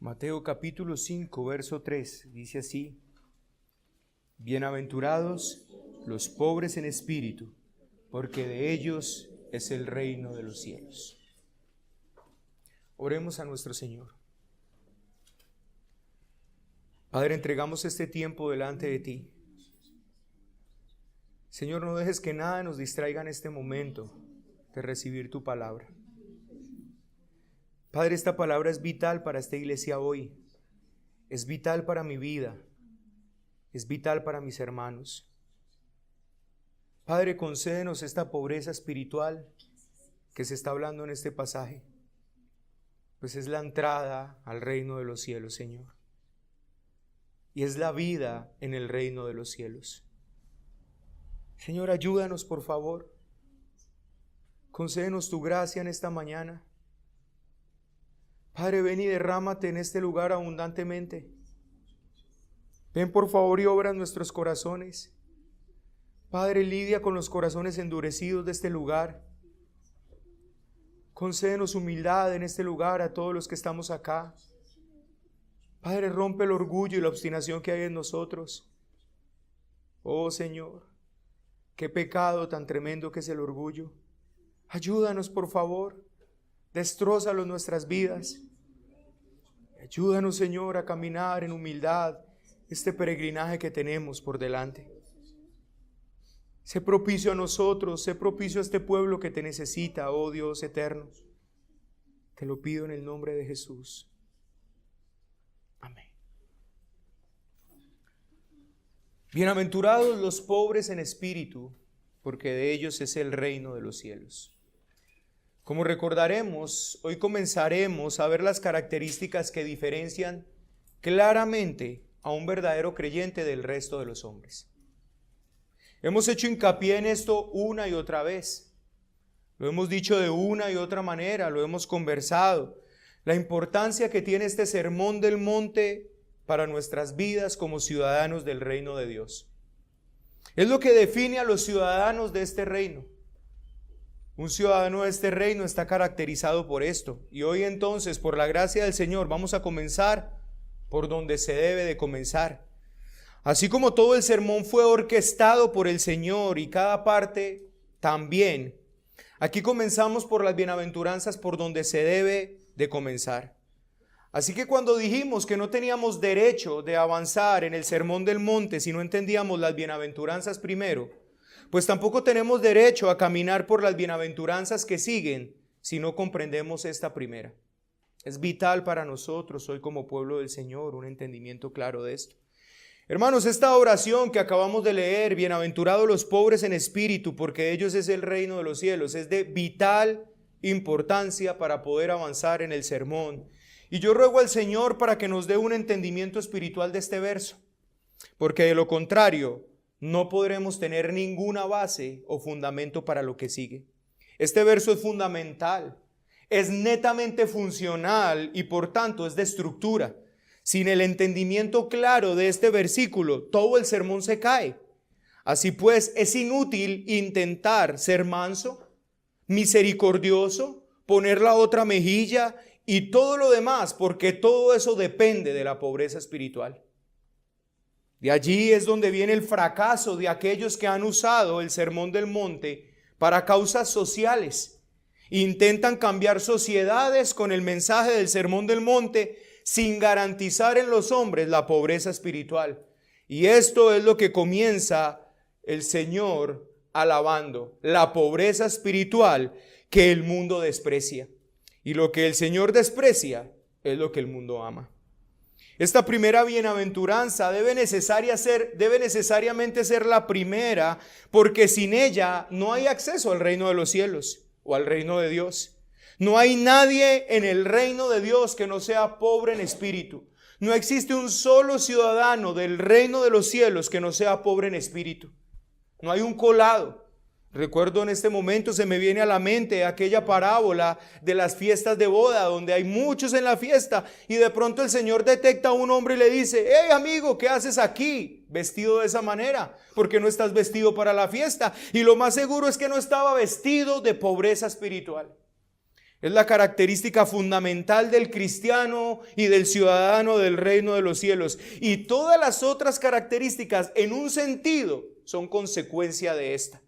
Mateo capítulo 5, verso 3, dice así: Bienaventurados los pobres en espíritu, porque de ellos es el reino de los cielos. Oremos a nuestro Señor. Padre, entregamos este tiempo delante de ti. Señor, no dejes que nada nos distraiga en este momento de recibir tu palabra. Padre, esta palabra es vital para esta iglesia hoy. Es vital para mi vida. Es vital para mis hermanos. Padre, concédenos esta pobreza espiritual que se está hablando en este pasaje, pues es la entrada al reino de los cielos, Señor. Y es la vida en el reino de los cielos. Señor, ayúdanos, por favor. Concédenos tu gracia en esta mañana. Padre, ven y derrámate en este lugar abundantemente. Ven, por favor, y obra en nuestros corazones. Padre, lidia con los corazones endurecidos de este lugar. Concédenos humildad en este lugar a todos los que estamos acá. Padre, rompe el orgullo y la obstinación que hay en nosotros. Oh Señor, qué pecado tan tremendo que es el orgullo. Ayúdanos, por favor. Destrózalo en nuestras vidas. Ayúdanos, Señor, a caminar en humildad este peregrinaje que tenemos por delante. Sé propicio a nosotros, sé propicio a este pueblo que te necesita, oh Dios eterno. Te lo pido en el nombre de Jesús. Amén. Bienaventurados los pobres en espíritu, porque de ellos es el reino de los cielos. Como recordaremos, hoy comenzaremos a ver las características que diferencian claramente a un verdadero creyente del resto de los hombres. Hemos hecho hincapié en esto una y otra vez. Lo hemos dicho de una y otra manera, lo hemos conversado. La importancia que tiene este sermón del monte para nuestras vidas como ciudadanos del reino de Dios. Es lo que define a los ciudadanos de este reino. Un ciudadano de este reino está caracterizado por esto. Y hoy entonces, por la gracia del Señor, vamos a comenzar por donde se debe de comenzar. Así como todo el sermón fue orquestado por el Señor y cada parte también, aquí comenzamos por las bienaventuranzas por donde se debe de comenzar. Así que cuando dijimos que no teníamos derecho de avanzar en el sermón del monte si no entendíamos las bienaventuranzas primero, pues tampoco tenemos derecho a caminar por las bienaventuranzas que siguen si no comprendemos esta primera. Es vital para nosotros hoy como pueblo del Señor un entendimiento claro de esto. Hermanos, esta oración que acabamos de leer, bienaventurados los pobres en espíritu, porque de ellos es el reino de los cielos, es de vital importancia para poder avanzar en el sermón. Y yo ruego al Señor para que nos dé un entendimiento espiritual de este verso, porque de lo contrario no podremos tener ninguna base o fundamento para lo que sigue. Este verso es fundamental, es netamente funcional y por tanto es de estructura. Sin el entendimiento claro de este versículo, todo el sermón se cae. Así pues, es inútil intentar ser manso, misericordioso, poner la otra mejilla y todo lo demás, porque todo eso depende de la pobreza espiritual. De allí es donde viene el fracaso de aquellos que han usado el sermón del monte para causas sociales. Intentan cambiar sociedades con el mensaje del sermón del monte sin garantizar en los hombres la pobreza espiritual. Y esto es lo que comienza el Señor alabando, la pobreza espiritual que el mundo desprecia. Y lo que el Señor desprecia es lo que el mundo ama. Esta primera bienaventuranza debe necesariamente ser la primera, porque sin ella no hay acceso al reino de los cielos o al reino de Dios. No hay nadie en el reino de Dios que no sea pobre en espíritu. No existe un solo ciudadano del reino de los cielos que no sea pobre en espíritu. No hay un colado. Recuerdo en este momento, se me viene a la mente aquella parábola de las fiestas de boda, donde hay muchos en la fiesta y de pronto el Señor detecta a un hombre y le dice: hey amigo, ¿qué haces aquí vestido de esa manera? ¿Por qué no estás vestido para la fiesta? Y lo más seguro es que no estaba vestido de pobreza espiritual. Es la característica fundamental del cristiano y del ciudadano del reino de los cielos. Y todas las otras características, en un sentido, son consecuencia de esta.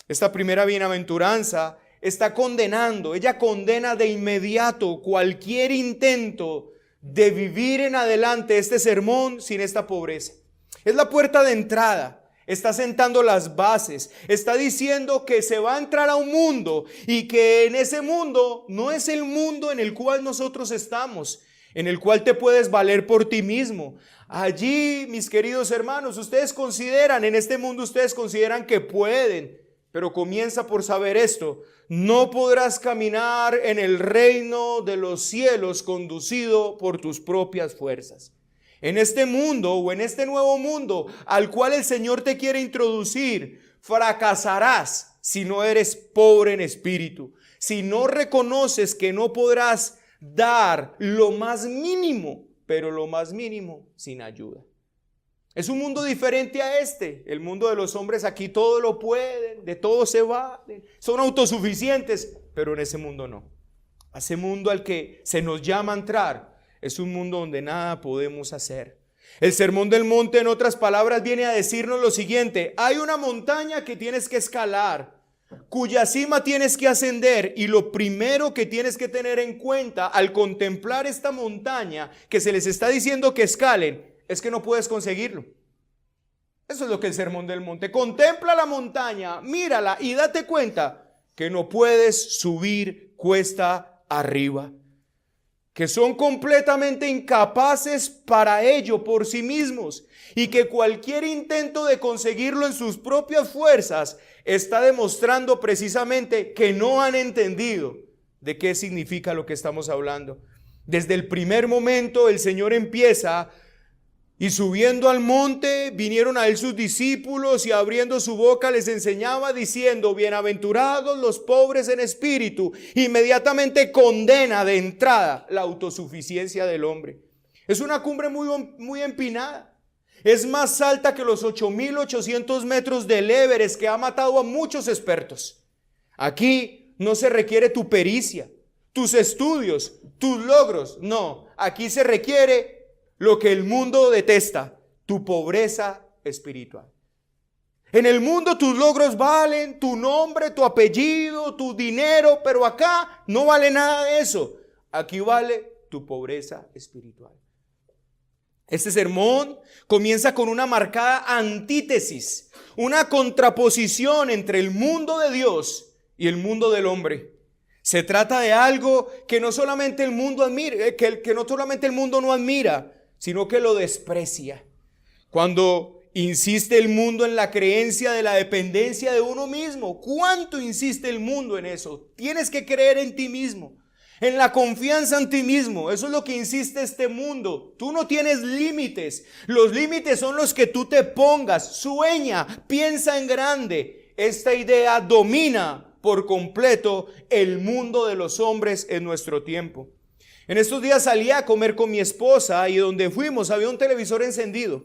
Esta primera bienaventuranza está condenando, ella condena de inmediato cualquier intento de vivir en adelante este sermón sin esta pobreza. Es la puerta de entrada. Está sentando las bases, está diciendo que se va a entrar a un mundo y que en ese mundo no es el mundo en el cual nosotros estamos, en el cual te puedes valer por ti mismo. Allí, mis queridos hermanos, en este mundo ustedes consideran que pueden, pero comienza por saber esto: no podrás caminar en el reino de los cielos conducido por tus propias fuerzas. En este mundo o en este nuevo mundo al cual el Señor te quiere introducir, fracasarás si no eres pobre en espíritu, si no reconoces que no podrás dar lo más mínimo, pero lo más mínimo sin ayuda. Es un mundo diferente a este. El mundo de los hombres, aquí todo lo pueden, de todo se valen, son autosuficientes, pero en ese mundo no. Ese mundo al que se nos llama a entrar es un mundo donde nada podemos hacer. El Sermón del Monte, en otras palabras, viene a decirnos lo siguiente: hay una montaña que tienes que escalar, cuya cima tienes que ascender, y lo primero que tienes que tener en cuenta al contemplar esta montaña que se les está diciendo que escalen, es que no puedes conseguirlo. Eso es lo que el Sermón del Monte. Contempla la montaña, mírala y date cuenta que no puedes subir cuesta arriba, que son completamente incapaces para ello por sí mismos, y que cualquier intento de conseguirlo en sus propias fuerzas está demostrando precisamente que no han entendido de qué significa lo que estamos hablando. Desde el primer momento el Señor empieza: y subiendo al monte vinieron a él sus discípulos, y abriendo su boca les enseñaba diciendo: bienaventurados los pobres en espíritu. Inmediatamente condena de entrada la autosuficiencia del hombre. Es una cumbre muy empinada. Es más alta que los 8.800 metros del Everest, que ha matado a muchos expertos. Aquí no se requiere tu pericia, tus estudios, tus logros. No, aquí se requiere lo que el mundo detesta: tu pobreza espiritual. En el mundo tus logros valen, tu nombre, tu apellido, tu dinero, pero acá no vale nada de eso. Aquí vale tu pobreza espiritual. Este sermón comienza con una marcada antítesis, una contraposición entre el mundo de Dios y el mundo del hombre. Se trata de algo que no solamente el mundo admira, que no solamente el mundo no admira, sino que lo desprecia. Cuando insiste el mundo en la creencia de la dependencia de uno mismo, ¿cuánto insiste el mundo en eso? Tienes que creer en ti mismo, en la confianza en ti mismo. Eso es lo que insiste este mundo. Tú no tienes límites. Los límites son los que tú te pongas. Sueña, piensa en grande. Esta idea domina por completo el mundo de los hombres en nuestro tiempo. En estos días salí a comer con mi esposa, y donde fuimos había un televisor encendido,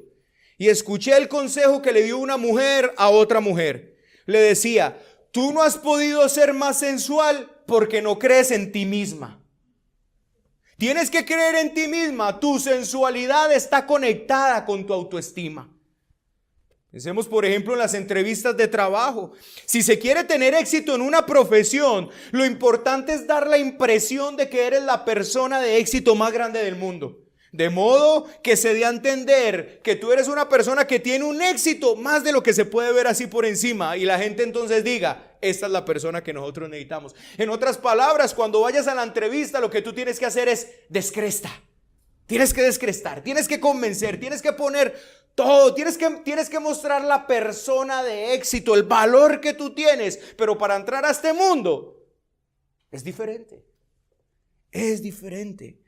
y escuché el consejo que le dio una mujer a otra mujer. Le decía: tú no has podido ser más sensual porque no crees en ti misma. Tienes que creer en ti misma. Tu sensualidad está conectada con tu autoestima. Pensemos, por ejemplo, en las entrevistas de trabajo. Si se quiere tener éxito en una profesión, lo importante es dar la impresión de que eres la persona de éxito más grande del mundo. De modo que se dé a entender que tú eres una persona que tiene un éxito más de lo que se puede ver así por encima, y la gente entonces diga: esta es la persona que nosotros necesitamos. En otras palabras, cuando vayas a la entrevista, lo que tú tienes que hacer es descresta. Tienes que descrestar, tienes que convencer, tienes que poner todo, tienes que mostrar la persona de éxito, el valor que tú tienes. Pero para entrar a este mundo es diferente. Es diferente.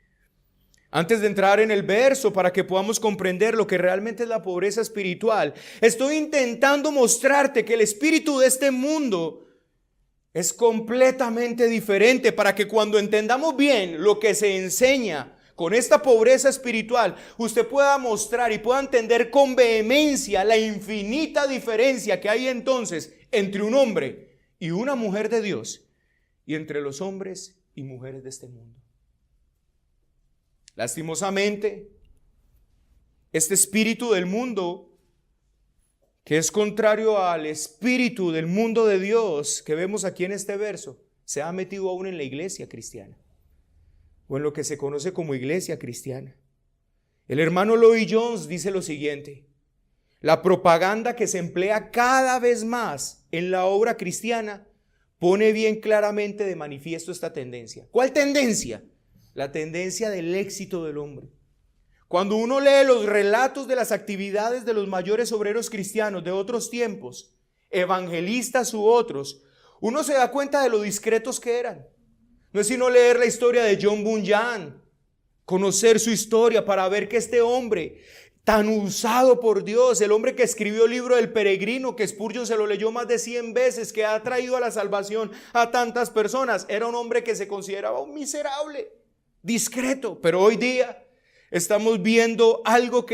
Antes de entrar en el verso, para que podamos comprender lo que realmente es la pobreza espiritual, estoy intentando mostrarte que el espíritu de este mundo es completamente diferente, para que cuando entendamos bien lo que se enseña con esta pobreza espiritual, usted pueda mostrar y pueda entender con vehemencia la infinita diferencia que hay entonces entre un hombre y una mujer de Dios, y entre los hombres y mujeres de este mundo. Lastimosamente, este espíritu del mundo, que es contrario al espíritu del mundo de Dios que vemos aquí en este verso, se ha metido aún en la iglesia cristiana, o en lo que se conoce como iglesia cristiana. El hermano Lloyd Jones dice lo siguiente: la propaganda que se emplea cada vez más en la obra cristiana pone bien claramente de manifiesto esta tendencia. ¿Cuál tendencia? La tendencia del éxito del hombre. Cuando uno lee los relatos de las actividades de los mayores obreros cristianos de otros tiempos, evangelistas u otros, uno se da cuenta de lo discretos que eran. No es sino leer la historia de John Bunyan, conocer su historia para ver que este hombre tan usado por Dios, el hombre que escribió el libro del Peregrino, que Spurgeon se lo leyó más de 100 veces, que ha traído a la salvación a tantas personas, era un hombre que se consideraba un miserable, discreto. Pero hoy día estamos viendo algo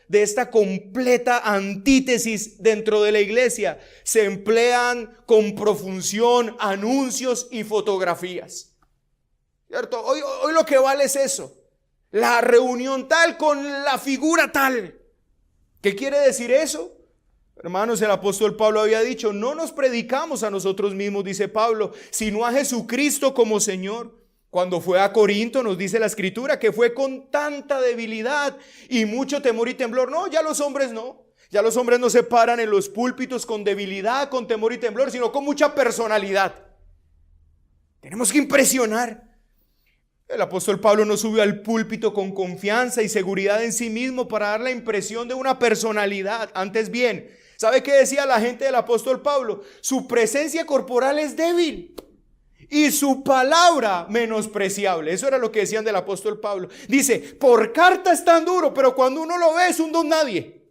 de esta completa antítesis dentro de la iglesia. Se emplean con profusión anuncios y fotografías, ¿cierto? Hoy lo que vale es eso. La reunión tal con la figura tal. ¿Qué quiere decir eso? Hermanos, el apóstol Pablo había dicho: no nos predicamos a nosotros mismos, dice Pablo, sino a Jesucristo como Señor. Cuando fue a Corinto, nos dice la Escritura que fue con tanta debilidad y mucho temor y temblor. No, ya los hombres no. Ya los hombres no se paran en los púlpitos con debilidad, con temor y temblor, sino con mucha personalidad. Tenemos que impresionar. El apóstol Pablo no subió al púlpito con confianza y seguridad en sí mismo para dar la impresión de una personalidad. Antes bien, ¿sabe qué decía la gente del apóstol Pablo? Su presencia corporal es débil y su palabra menospreciable. Eso era lo que decían del apóstol Pablo. Dice: por carta es tan duro, pero cuando uno lo ve es un don nadie.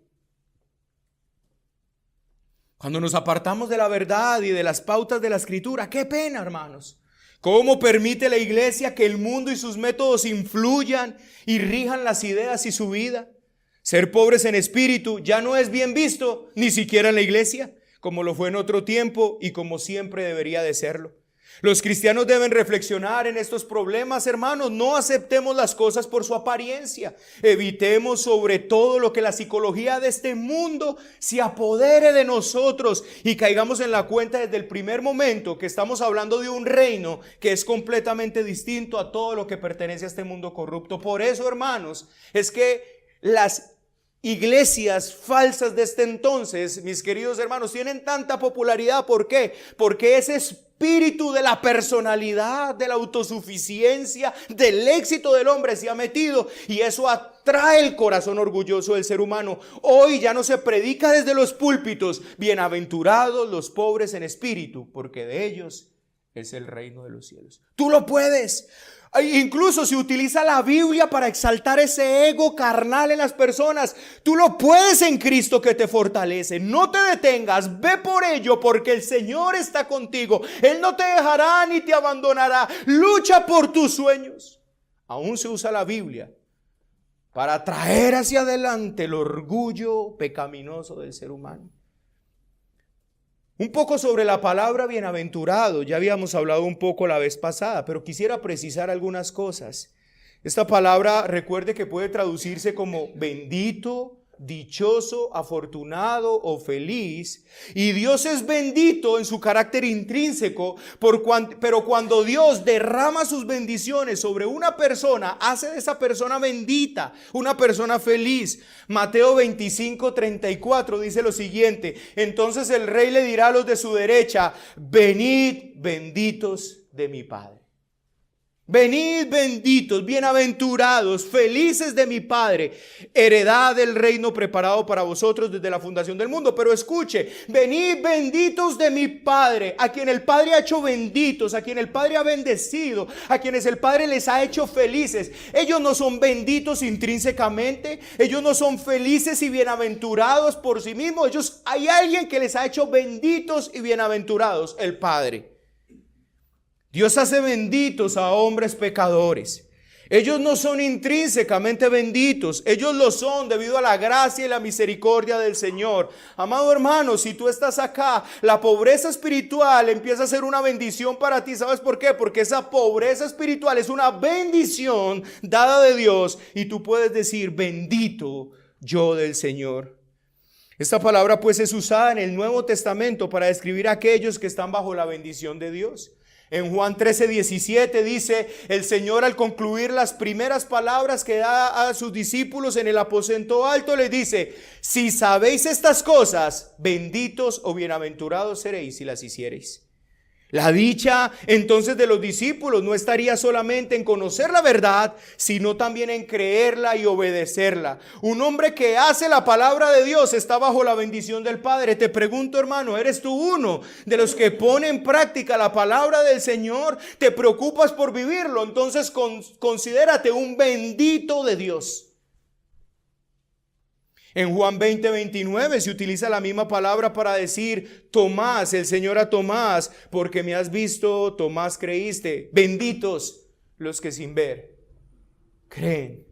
Cuando nos apartamos de la verdad y de las pautas de la Escritura, qué pena, hermanos. ¿Cómo permite la iglesia que el mundo y sus métodos influyan y rijan las ideas y su vida? Ser pobres en espíritu ya no es bien visto, ni siquiera en la iglesia, como lo fue en otro tiempo y como siempre debería de serlo. Los cristianos deben reflexionar en estos problemas, hermanos. No aceptemos las cosas por su apariencia. Evitemos sobre todo lo que la psicología de este mundo se apodere de nosotros y caigamos en la cuenta desde el primer momento que estamos hablando de un reino que es completamente distinto a todo lo que pertenece a este mundo corrupto. Por eso, hermanos, es que las iglesias falsas de este entonces, mis queridos hermanos, tienen tanta popularidad. ¿Por qué? Porque ese espíritu de la personalidad, de la autosuficiencia, del éxito del hombre se ha metido, y eso atrae el corazón orgulloso del ser humano. Hoy ya no se predica desde los púlpitos: bienaventurados los pobres en espíritu, porque de ellos es el reino de los cielos. Tú lo puedes. Incluso se utiliza la Biblia para exaltar ese ego carnal en las personas. Tú lo puedes en Cristo que te fortalece. No te detengas, ve por ello, porque el Señor está contigo. Él no te dejará ni te abandonará. Lucha por tus sueños. Aún se usa la Biblia para traer hacia adelante el orgullo pecaminoso del ser humano. Un poco sobre la palabra bienaventurado, ya habíamos hablado un poco la vez pasada, pero quisiera precisar algunas cosas. Esta palabra, recuerde que puede traducirse como bendito, dichoso, afortunado o feliz. Y Dios es bendito en su carácter intrínseco, pero cuando Dios derrama sus bendiciones sobre una persona, hace de esa persona bendita, una persona feliz. Mateo 25:34 dice lo siguiente: entonces el rey le dirá a los de su derecha: venid benditos de mi Padre. Venid benditos, bienaventurados, felices de mi Padre, heredad del reino preparado para vosotros desde la fundación del mundo. Pero escuche: venid benditos de mi Padre, a quien el Padre ha hecho benditos, a quien el Padre ha bendecido, a quienes el Padre les ha hecho felices. Ellos no son benditos intrínsecamente, ellos no son felices y bienaventurados por sí mismos. Hay alguien que les ha hecho benditos y bienaventurados: el Padre. Dios hace benditos a hombres pecadores. Ellos no son intrínsecamente benditos, ellos lo son debido a la gracia y la misericordia del Señor. Amado hermano, si tú estás acá, la pobreza espiritual empieza a ser una bendición para ti. ¿Sabes por qué? Porque esa pobreza espiritual es una bendición dada de Dios y tú puedes decir, bendito yo del Señor. Esta palabra pues es usada en el Nuevo Testamento para describir a aquellos que están bajo la bendición de Dios. En Juan 13:17 dice, el Señor al concluir las primeras palabras que da a sus discípulos en el aposento alto, les dice, si sabéis estas cosas, benditos o bienaventurados seréis si las hiciereis. La dicha entonces de los discípulos no estaría solamente en conocer la verdad, sino también en creerla y obedecerla. Un hombre que hace la palabra de Dios está bajo la bendición del Padre. Te pregunto, hermano, ¿eres tú uno de los que pone en práctica la palabra del Señor? ¿Te preocupas por vivirlo? Entonces considérate un bendito de Dios. En Juan 20:29 se utiliza la misma palabra para decir, Tomás, el Señor a Tomás, porque me has visto, Tomás, creíste. Benditos los que sin ver creen.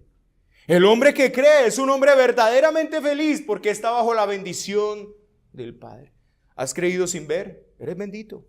El hombre que cree es un hombre verdaderamente feliz porque está bajo la bendición del Padre. ¿Has creído sin ver? Eres bendito.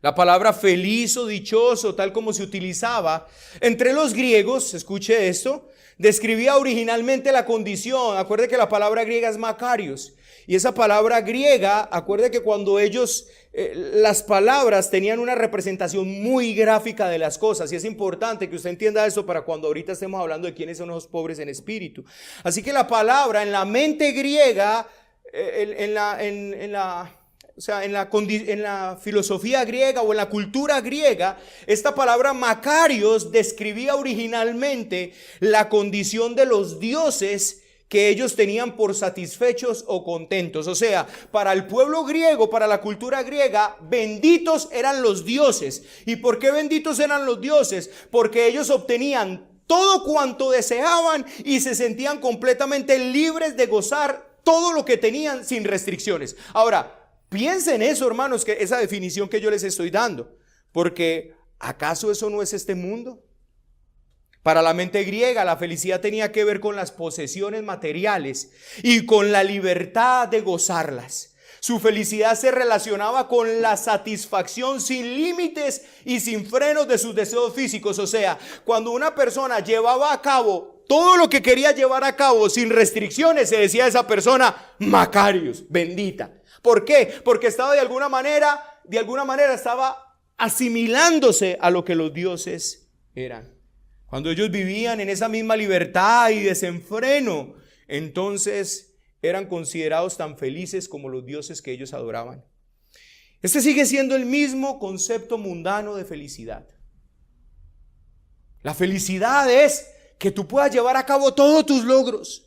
La palabra feliz o dichoso, tal como se utilizaba entre los griegos, escuche esto, describía originalmente la condición. Acuerde que la palabra griega es makarios. Y esa palabra griega, acuerde que cuando ellos, las palabras tenían una representación muy gráfica de las cosas. Y es importante que usted entienda eso para cuando ahorita estemos hablando de quiénes son los pobres en espíritu. Así que la palabra en la mente griega, en la filosofía griega o en la cultura griega, esta palabra makarios describía originalmente la condición de los dioses que ellos tenían por satisfechos o contentos. O sea, para el pueblo griego, para la cultura griega, benditos eran los dioses. ¿Y por qué benditos eran los dioses? Porque ellos obtenían todo cuanto deseaban y se sentían completamente libres de gozar todo lo que tenían sin restricciones. Ahora, piensen eso, hermanos, que esa definición que yo les estoy dando, porque ¿acaso eso no es este mundo? Para la mente griega, la felicidad tenía que ver con las posesiones materiales y con la libertad de gozarlas. Su felicidad se relacionaba con la satisfacción sin límites y sin frenos de sus deseos físicos. O sea, cuando una persona llevaba a cabo todo lo que quería llevar a cabo sin restricciones, se decía a esa persona, makarios, bendita. ¿Por qué? Porque estaba de alguna manera estaba asimilándose a lo que los dioses eran. Cuando ellos vivían en esa misma libertad y desenfreno, entonces eran considerados tan felices como los dioses que ellos adoraban. Este sigue siendo el mismo concepto mundano de felicidad. La felicidad es que tú puedas llevar a cabo todos tus logros.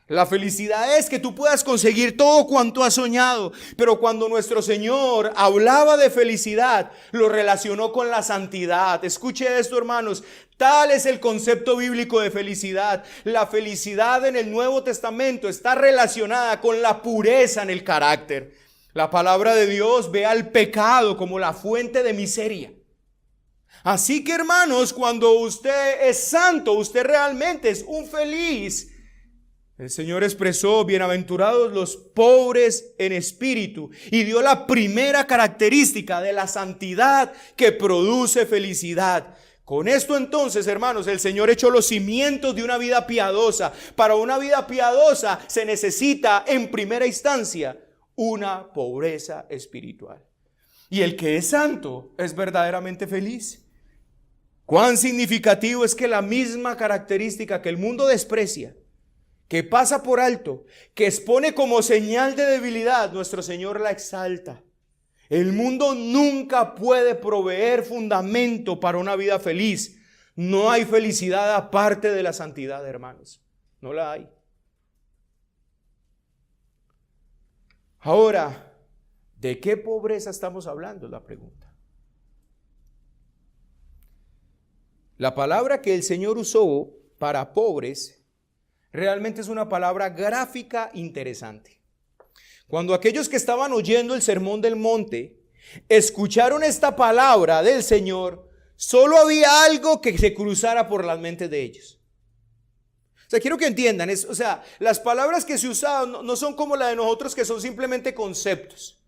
La felicidad es que tú puedas conseguir todo cuanto has soñado. Pero cuando nuestro Señor hablaba de felicidad, lo relacionó con la santidad. Escuche esto, hermanos. Tal es el concepto bíblico de felicidad. La felicidad en el Nuevo Testamento está relacionada con la pureza en el carácter. La palabra de Dios ve al pecado como la fuente de miseria. Así que, hermanos, cuando usted es santo, usted realmente es un feliz. El Señor expresó, bienaventurados los pobres en espíritu, y dio la primera característica de la santidad que produce felicidad. Con esto entonces, hermanos, el Señor echó los cimientos de una vida piadosa. Para una vida piadosa se necesita en primera instancia una pobreza espiritual. Y el que es santo es verdaderamente feliz. Cuán significativo es que la misma característica que el mundo desprecia, que pasa por alto, que expone como señal de debilidad, nuestro Señor la exalta. El mundo nunca puede proveer fundamento para una vida feliz. No hay felicidad aparte de la santidad, hermanos. No la hay. Ahora, ¿de qué pobreza estamos hablando? Es la pregunta. La palabra que el Señor usó para pobres realmente es una palabra gráfica interesante. Cuando aquellos que estaban oyendo el sermón del monte escucharon esta palabra del Señor, solo había algo que se cruzara por las mentes de ellos. O sea, quiero que entiendan, las palabras que se usaban no son como la de nosotros, que son simplemente conceptos,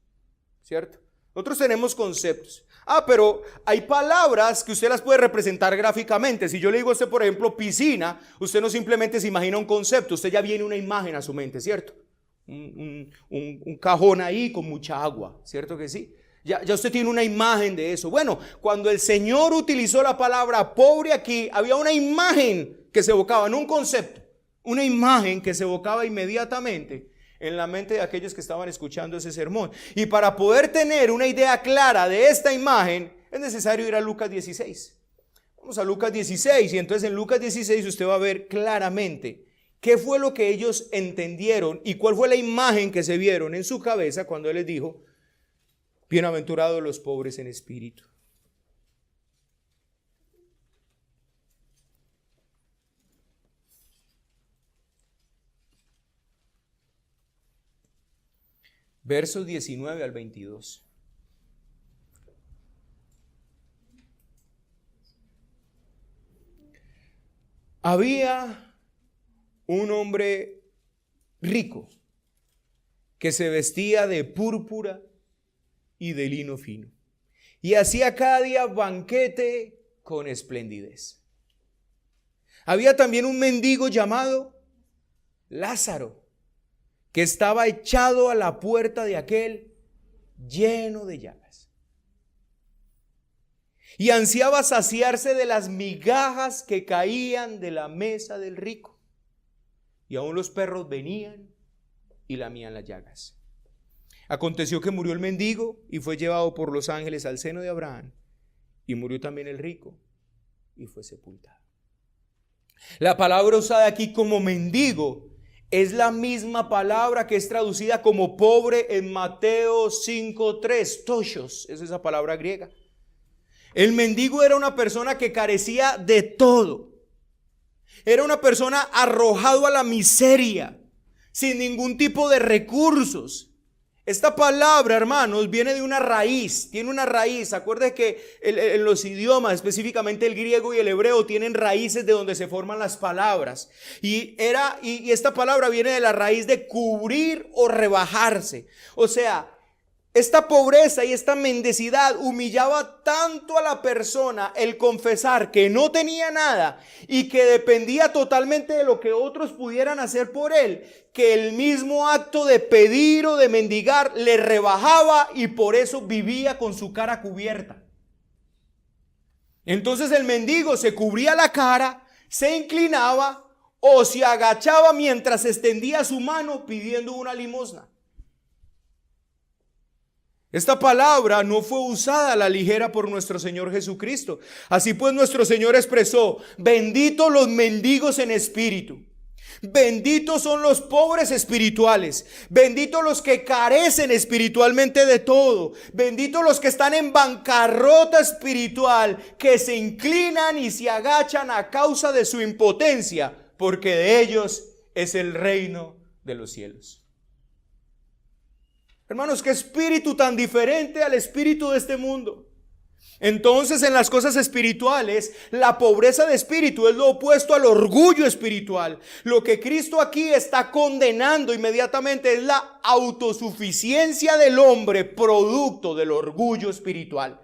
¿cierto? Nosotros tenemos conceptos. Pero hay palabras que usted las puede representar gráficamente. Si yo le digo a usted, por ejemplo, piscina, usted no simplemente se imagina un concepto, usted ya viene una imagen a su mente, ¿cierto? Un cajón ahí con mucha agua, ¿cierto que sí? Ya usted tiene una imagen de eso. Bueno, cuando el Señor utilizó la palabra pobre aquí, había una imagen que se evocaba, no un concepto, una imagen que se evocaba inmediatamente en la mente de aquellos que estaban escuchando ese sermón. Y para poder tener una idea clara de esta imagen, es necesario ir a Lucas 16. Vamos a Lucas 16, y entonces en Lucas 16 usted va a ver claramente qué fue lo que ellos entendieron y cuál fue la imagen que se vieron en su cabeza cuando Él les dijo: bienaventurados los pobres en espíritu. Versos 19 al 22. Había un hombre rico que se vestía de púrpura y de lino fino, y hacía cada día banquete con esplendidez. Había también un mendigo llamado Lázaro, que estaba echado a la puerta de aquel lleno de llagas, y ansiaba saciarse de las migajas que caían de la mesa del rico, y aún los perros venían y lamían las llagas. Aconteció que murió el mendigo y fue llevado por los ángeles al seno de Abraham, y murió también el rico y fue sepultado. La palabra usada aquí como mendigo es la misma palabra que es traducida como pobre en Mateo 5:3, toshos, es esa palabra griega. El mendigo era una persona que carecía de todo. Era una persona arrojado a la miseria, sin ningún tipo de recursos. Esta palabra, hermanos, viene de una raíz, tiene una raíz. Acuérdense que en los idiomas, específicamente el griego y el hebreo, tienen raíces de donde se forman las palabras. Y esta palabra viene de la raíz de cubrir o rebajarse. O sea, esta pobreza y esta mendicidad humillaba tanto a la persona el confesar que no tenía nada y que dependía totalmente de lo que otros pudieran hacer por él, que el mismo acto de pedir o de mendigar le rebajaba, y por eso vivía con su cara cubierta. Entonces el mendigo se cubría la cara, se inclinaba o se agachaba mientras extendía su mano pidiendo una limosna. Esta palabra no fue usada a la ligera por nuestro Señor Jesucristo. Así pues, nuestro Señor expresó: benditos los mendigos en espíritu, benditos son los pobres espirituales, benditos los que carecen espiritualmente de todo, benditos los que están en bancarrota espiritual, que se inclinan y se agachan a causa de su impotencia, porque de ellos es el reino de los cielos. Hermanos, qué espíritu tan diferente al espíritu de este mundo. Entonces, en las cosas espirituales, la pobreza de espíritu es lo opuesto al orgullo espiritual. Lo que Cristo aquí está condenando inmediatamente es la autosuficiencia del hombre, producto del orgullo espiritual.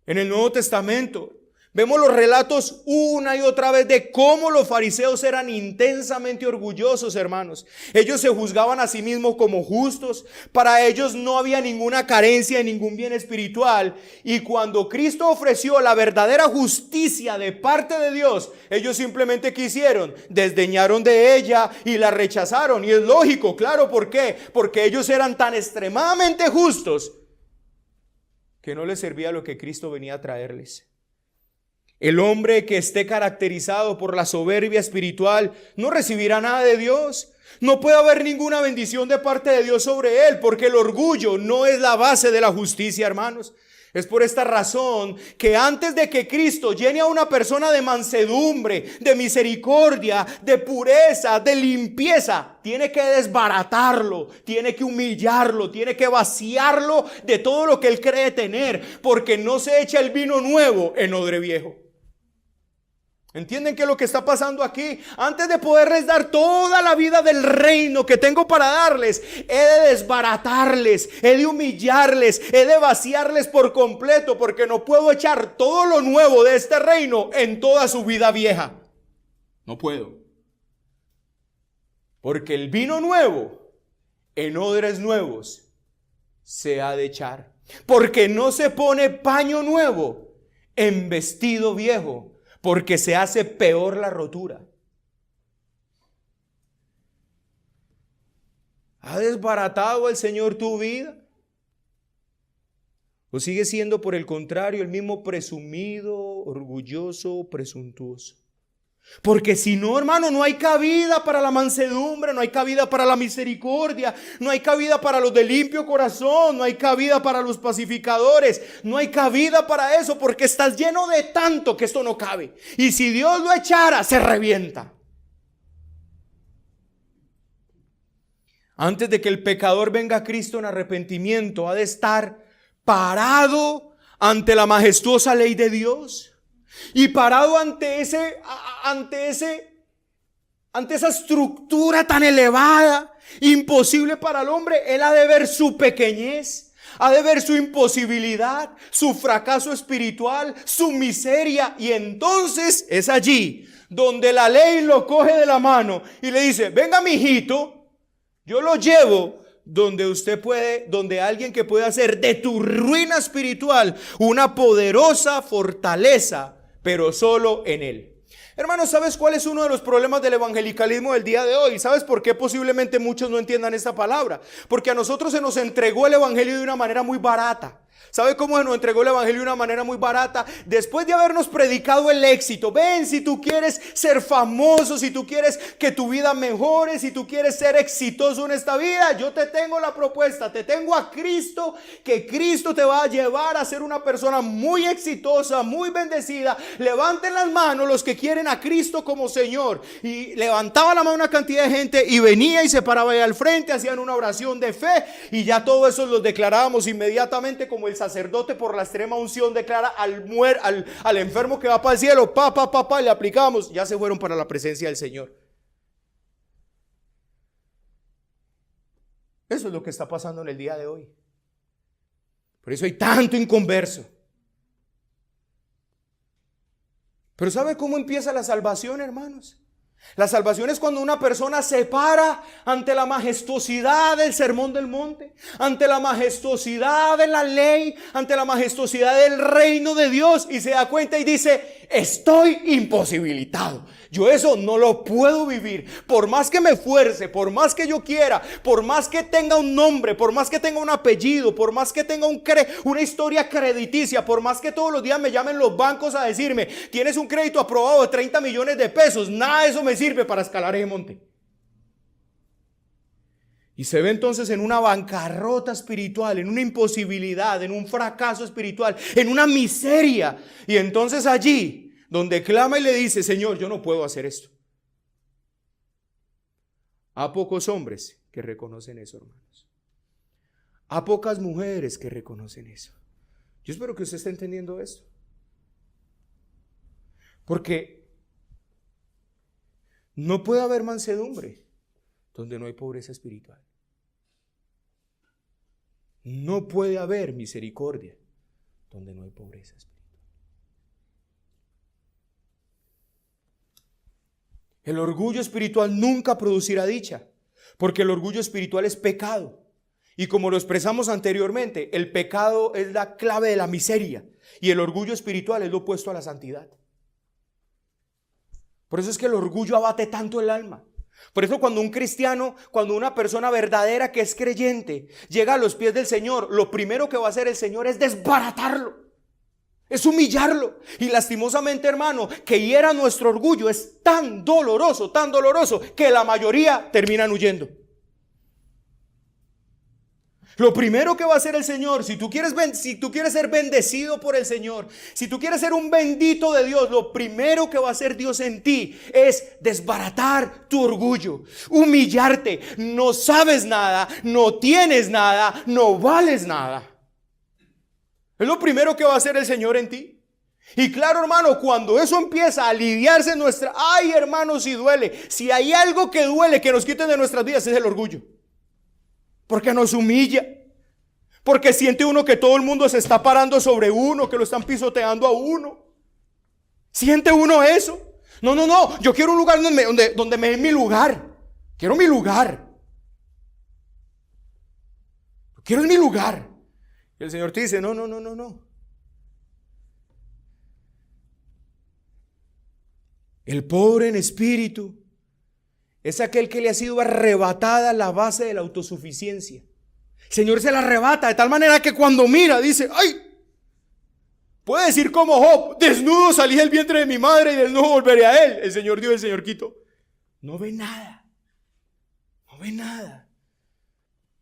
En el Nuevo Testamento vemos los relatos una y otra vez de cómo los fariseos eran intensamente orgullosos, hermanos. Ellos se juzgaban a sí mismos como justos. Para ellos no había ninguna carencia de ningún bien espiritual. Y cuando Cristo ofreció la verdadera justicia de parte de Dios, ellos simplemente quisieron, desdeñaron de ella y la rechazaron. Y es lógico, claro, ¿por qué? Porque ellos eran tan extremadamente justos que no les servía lo que Cristo venía a traerles. El hombre que esté caracterizado por la soberbia espiritual no recibirá nada de Dios. No puede haber ninguna bendición de parte de Dios sobre él, porque el orgullo no es la base de la justicia, hermanos. Es por esta razón que antes de que Cristo llene a una persona de mansedumbre, de misericordia, de pureza, de limpieza, tiene que desbaratarlo, tiene que humillarlo, tiene que vaciarlo de todo lo que él cree tener, porque no se echa el vino nuevo en odre viejo. ¿Entienden qué es lo que está pasando aquí? Antes de poderles dar toda la vida del reino que tengo para darles, he de desbaratarles, he de humillarles, he de vaciarles por completo, porque no puedo echar todo lo nuevo de este reino en toda su vida vieja. No puedo. Porque el vino nuevo en odres nuevos se ha de echar. Porque no se pone paño nuevo en vestido viejo, porque se hace peor la rotura. ¿Ha desbaratado el Señor tu vida? ¿O sigue siendo por el contrario el mismo presumido, orgulloso, presuntuoso? Porque si no, hermano, no hay cabida para la mansedumbre, no hay cabida para la misericordia, no hay cabida para los de limpio corazón, no hay cabida para los pacificadores, no hay cabida para eso, porque estás lleno de tanto que esto no cabe. Y si Dios lo echara, se revienta. Antes de que el pecador venga a Cristo en arrepentimiento, ha de estar parado ante la majestuosa ley de Dios. Y parado ante esa estructura tan elevada, imposible para el hombre, él ha de ver su pequeñez, ha de ver su imposibilidad, su fracaso espiritual, su miseria. Y entonces es allí donde la ley lo coge de la mano y le dice: venga, mijito, yo lo llevo donde usted puede, donde alguien que puede hacer de tu ruina espiritual una poderosa fortaleza, pero solo en Él. Hermanos, ¿sabes cuál es uno de los problemas del evangelicalismo del día de hoy? ¿Sabes por qué posiblemente muchos no entiendan esta palabra? Porque a nosotros se nos entregó el evangelio de una manera muy barata. ¿Sabe cómo se nos entregó el evangelio de una manera muy barata? Después de habernos predicado el éxito. Ven, si tú quieres ser famoso, si tú quieres que tu vida mejore, si tú quieres ser exitoso en esta vida, yo te tengo la propuesta, te tengo a Cristo, que Cristo te va a llevar a ser una persona muy exitosa, muy bendecida. Levanten las manos los que quieren a Cristo como Señor. Y levantaba la mano una cantidad de gente y venía y se paraba ahí al frente, hacían una oración de fe y ya todo eso los declarábamos inmediatamente, como el sacerdote por la extrema unción declara al enfermo que va para el cielo, y le aplicamos, ya se fueron para la presencia del Señor. Eso es lo que está pasando en el día de hoy. Por eso hay tanto inconverso. Pero ¿sabe cómo empieza la salvación, hermanos? La salvación es cuando una persona se para ante la majestuosidad del sermón del monte, ante la majestuosidad de la ley, ante la majestuosidad del reino de Dios, y se da cuenta y dice: estoy imposibilitado. Yo eso no lo puedo vivir. Por más que me esfuerce, por más que yo quiera, por más que tenga un nombre, por más que tenga un apellido, por más que tenga una historia crediticia, por más que todos los días me llamen los bancos a decirme: tienes un crédito aprobado de 30 millones de pesos, nada de eso me sirve para escalar ese monte. Y se ve entonces en una bancarrota espiritual, en una imposibilidad, en un fracaso espiritual, en una miseria. Y entonces allí donde clama y le dice: Señor, yo no puedo hacer esto. A pocos hombres que reconocen eso, hermanos. A pocas mujeres que reconocen eso. Yo espero que usted esté entendiendo esto. Porque no puede haber mansedumbre donde no hay pobreza espiritual. No puede haber misericordia donde no hay pobreza espiritual. El orgullo espiritual nunca producirá dicha, porque el orgullo espiritual es pecado. Y como lo expresamos anteriormente, el pecado es la clave de la miseria y el orgullo espiritual es lo opuesto a la santidad. Por eso es que el orgullo abate tanto el alma. Por eso cuando un cristiano, cuando una persona verdadera que es creyente llega a los pies del Señor, lo primero que va a hacer el Señor es desbaratarlo. Es humillarlo. Y lastimosamente, hermano, que hiera nuestro orgullo es tan doloroso, que la mayoría terminan huyendo. Lo primero que va a hacer el Señor, si tú quieres ser bendecido por el Señor, si tú quieres ser un bendito de Dios, lo primero que va a hacer Dios en ti es desbaratar tu orgullo, humillarte. No sabes nada, no tienes nada, no vales nada. Es lo primero que va a hacer el Señor en ti. Y claro, hermano, cuando eso empieza a aliviarse en nuestra... Ay, hermano, si duele. Si hay algo que duele, que nos quiten de nuestras vidas, es el orgullo. Porque nos humilla. Porque siente uno que todo el mundo se está parando sobre uno, que lo están pisoteando a uno. ¿Siente uno eso? No. Yo quiero un lugar donde me den mi lugar. Quiero mi lugar. Quiero mi lugar. Y el Señor te dice, no. El pobre en espíritu es aquel que le ha sido arrebatada la base de la autosuficiencia. El Señor se la arrebata de tal manera que cuando mira dice, ¡ay! Puede decir como Job, desnudo salí del vientre de mi madre y desnudo volveré a él. El Señor dio, el Señor quitó. No ve nada.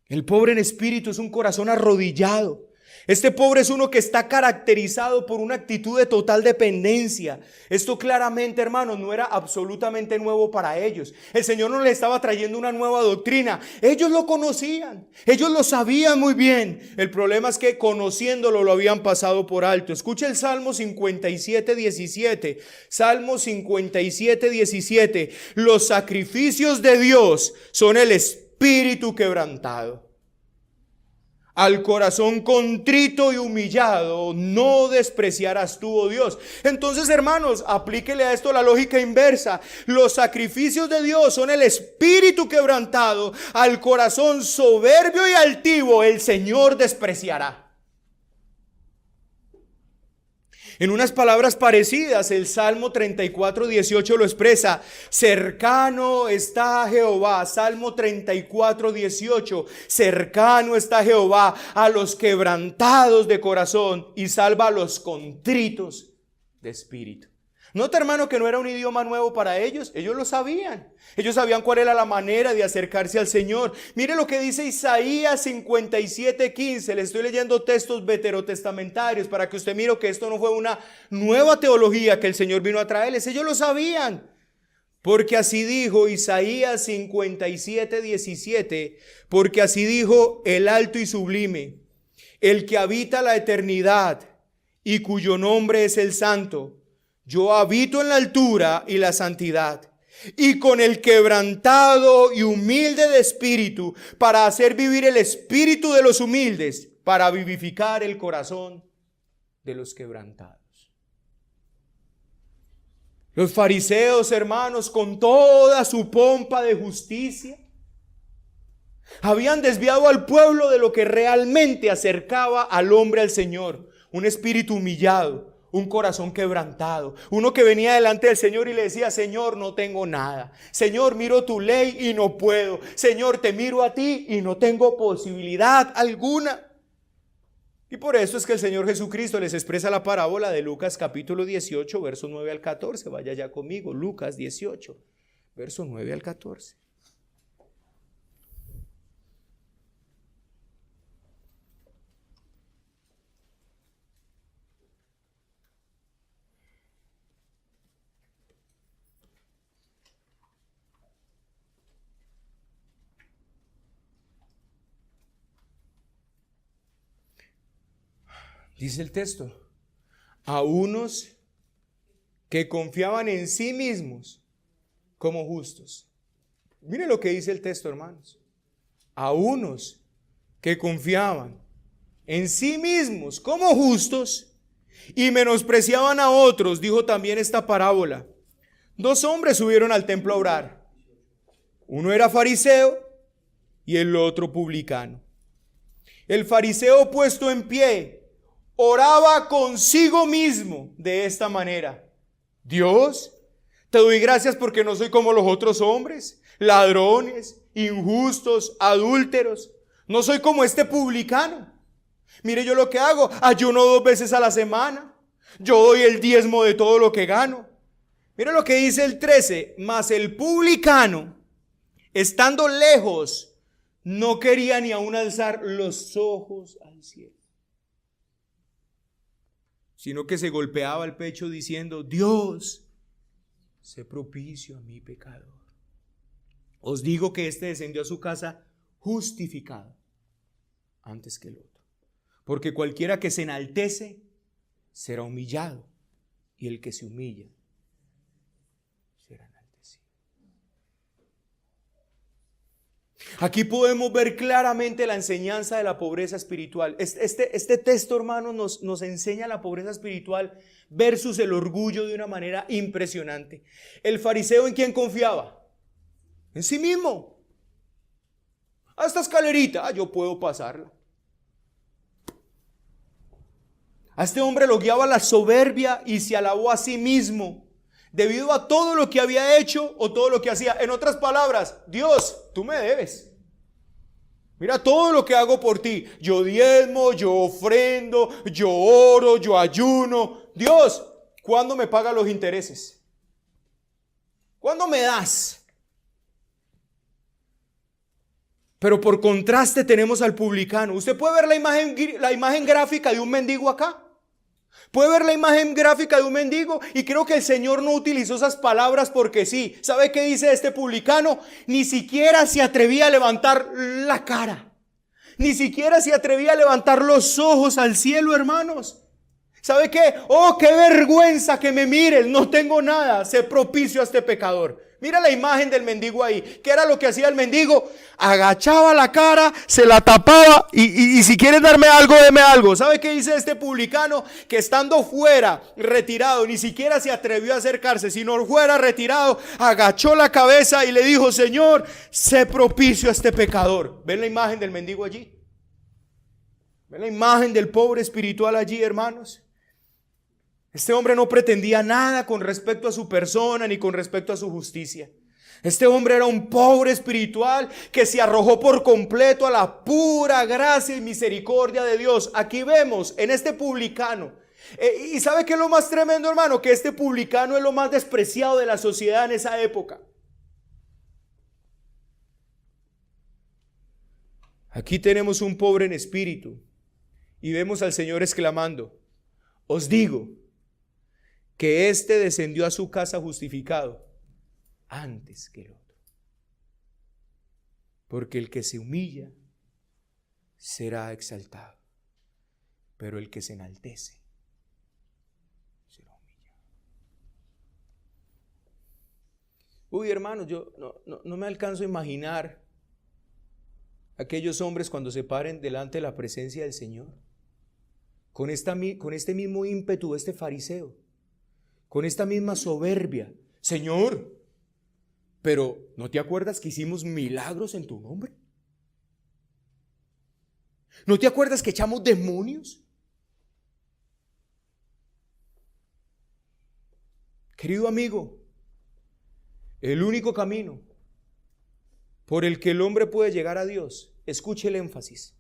El pobre en espíritu es un corazón arrodillado. Este pobre es uno que está caracterizado por una actitud de total dependencia. Esto claramente, hermanos, no era absolutamente nuevo para ellos. El Señor no les estaba trayendo una nueva doctrina. Ellos lo conocían, ellos lo sabían muy bien. El problema es que conociéndolo lo habían pasado por alto. Escucha el Salmo 57:17. Salmo 57:17. Los sacrificios de Dios son el espíritu quebrantado. Al corazón contrito y humillado no despreciarás tú, oh Dios. Entonces, hermanos, aplíquele a esto la lógica inversa. Los sacrificios de Dios son el espíritu quebrantado. Al corazón soberbio y altivo el Señor despreciará. En unas palabras parecidas, el Salmo 34:18 lo expresa. Cercano está Jehová. Salmo 34:18. Cercano está Jehová a los quebrantados de corazón y salva a los contritos de espíritu. Nota, hermano, que no era un idioma nuevo para ellos. Ellos lo sabían. Ellos sabían cuál era la manera de acercarse al Señor. Mire lo que dice Isaías 57:15. Le estoy leyendo textos veterotestamentarios para que usted mire que esto no fue una nueva teología que el Señor vino a traerles. Ellos lo sabían. Porque así dijo Isaías 57:17. Porque así dijo el alto y sublime, el que habita la eternidad y cuyo nombre es el Santo. Yo habito en la altura y la santidad, y con el quebrantado y humilde de espíritu, para hacer vivir el espíritu de los humildes, para vivificar el corazón de los quebrantados. Los fariseos, hermanos, con toda su pompa de justicia, habían desviado al pueblo de lo que realmente acercaba al hombre al Señor: un espíritu humillado, un corazón quebrantado, uno que venía delante del Señor y le decía: Señor, no tengo nada. Señor, miro tu ley y no puedo. Señor, te miro a ti y no tengo posibilidad alguna. Y por eso es que el Señor Jesucristo les expresa la parábola de Lucas capítulo 18, versos 9 al 14. Vaya ya conmigo, Lucas 18, versos 9 al 14. Dice el texto: a unos que confiaban en sí mismos como justos. Mire lo que dice el texto, hermanos. A unos que confiaban en sí mismos como justos y menospreciaban a otros, dijo también esta parábola. 2 hombres subieron al templo a orar. Uno era fariseo y el otro publicano. El fariseo, puesto en pie, oraba consigo mismo de esta manera: Dios, te doy gracias porque no soy como los otros hombres, ladrones, injustos, adúlteros. No soy como este publicano. Mire yo lo que hago: ayuno 2 veces a la semana. Yo doy el diezmo de todo lo que gano. Mire lo que dice el 13: mas el publicano, estando lejos, no quería ni aún alzar los ojos al cielo, sino que se golpeaba el pecho diciendo: Dios, sé propicio a mi pecador. Os digo que éste descendió a su casa justificado antes que el otro. Porque cualquiera que se enaltece será humillado, y el que se humilla será enaltecido. Aquí podemos ver claramente la enseñanza de la pobreza espiritual. Este texto, hermanos, nos enseña la pobreza espiritual versus el orgullo de una manera impresionante. El fariseo, ¿en quién confiaba? En sí mismo. A esta escalerita, yo puedo pasarla. A este hombre lo guiaba la soberbia y se alabó a sí mismo debido a todo lo que había hecho o todo lo que hacía. En otras palabras, Dios, tú me debes. Mira todo lo que hago por ti. Yo diezmo, yo ofrendo, yo oro, yo ayuno. Dios, ¿cuándo me pagas los intereses? ¿Cuándo me das? Pero por contraste tenemos al publicano. Usted puede ver la imagen gráfica de un mendigo acá. Puede ver la imagen gráfica de un mendigo, y creo que el Señor no utilizó esas palabras porque sí. ¿Sabe qué dice este publicano? Ni siquiera se atrevía a levantar la cara. Ni siquiera se atrevía a levantar los ojos al cielo, hermanos. ¿Sabe qué? Oh, qué vergüenza que me miren. No tengo nada. Sé propicio a este pecador. Mira la imagen del mendigo ahí. ¿Qué era lo que hacía el mendigo? Agachaba la cara, se la tapaba y si quieres darme algo, deme algo. ¿Sabe qué dice este publicano? Que estando fuera, retirado, ni siquiera se atrevió a acercarse, sino fuera retirado, agachó la cabeza y le dijo: Señor, sé propicio a este pecador. ¿Ven la imagen del mendigo allí? ¿Ven la imagen del pobre espiritual allí, hermanos? Este hombre no pretendía nada con respecto a su persona ni con respecto a su justicia. Este hombre era un pobre espiritual que se arrojó por completo a la pura gracia y misericordia de Dios. Aquí vemos en este publicano. ¿Y sabe qué es lo más tremendo, hermano? Que este publicano es lo más despreciado de la sociedad en esa época. Aquí tenemos un pobre en espíritu y vemos al Señor exclamando: os digo que éste descendió a su casa justificado antes que el otro. Porque el que se humilla será exaltado, pero el que se enaltece será humillado. Uy, hermanos, yo no me alcanzo a imaginar aquellos hombres cuando se paren delante de la presencia del Señor con este mismo ímpetu de este fariseo, con esta misma soberbia. Señor, pero ¿no te acuerdas que hicimos milagros en tu nombre? ¿No te acuerdas que echamos demonios? Querido amigo, el único camino por el que el hombre puede llegar a Dios, escuche el énfasis,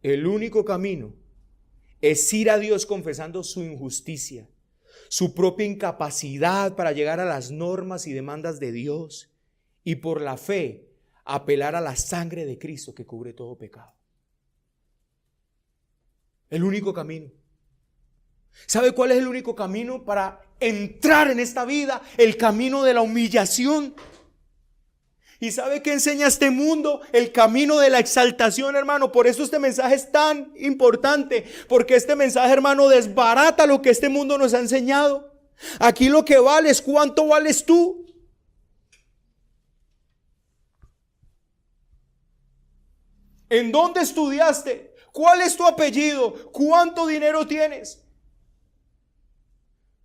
el único camino es ir a Dios confesando su injusticia, su propia incapacidad para llegar a las normas y demandas de Dios, y por la fe apelar a la sangre de Cristo que cubre todo pecado. El único camino. ¿Sabe cuál es el único camino para entrar en esta vida? El camino de la humillación. ¿Y sabe qué enseña este mundo? El camino de la exaltación, hermano. Por eso este mensaje es tan importante, porque este mensaje, hermano, desbarata lo que este mundo nos ha enseñado. Aquí lo que vale es cuánto vales tú. ¿En dónde estudiaste? ¿Cuál es tu apellido? ¿Cuánto dinero tienes?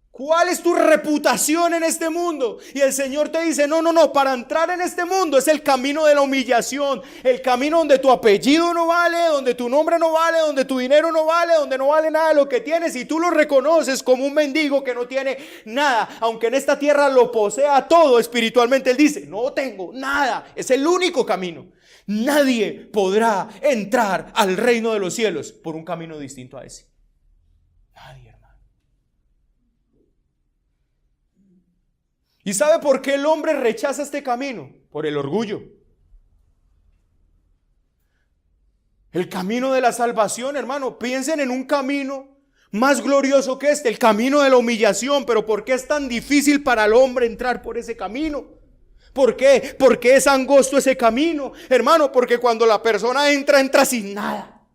¿Cuál es tu reputación en este mundo? Y el Señor te dice: no, para entrar en este mundo es el camino de la humillación, el camino donde tu apellido no vale, donde tu nombre no vale, donde tu dinero no vale, donde no vale nada de lo que tienes, y tú lo reconoces como un mendigo que no tiene nada, aunque en esta tierra lo posea todo espiritualmente. Él dice: no tengo nada. Es el único camino. Nadie podrá entrar al reino de los cielos por un camino distinto a ese. Nadie. ¿Y sabe por qué el hombre rechaza este camino? Por el orgullo. El camino de la salvación, hermano, piensen en un camino más glorioso que este, el camino de la humillación. Pero ¿por qué es tan difícil para el hombre entrar por ese camino? ¿Por qué? ¿Por qué es angosto ese camino? Hermano, porque cuando la persona entra sin nada.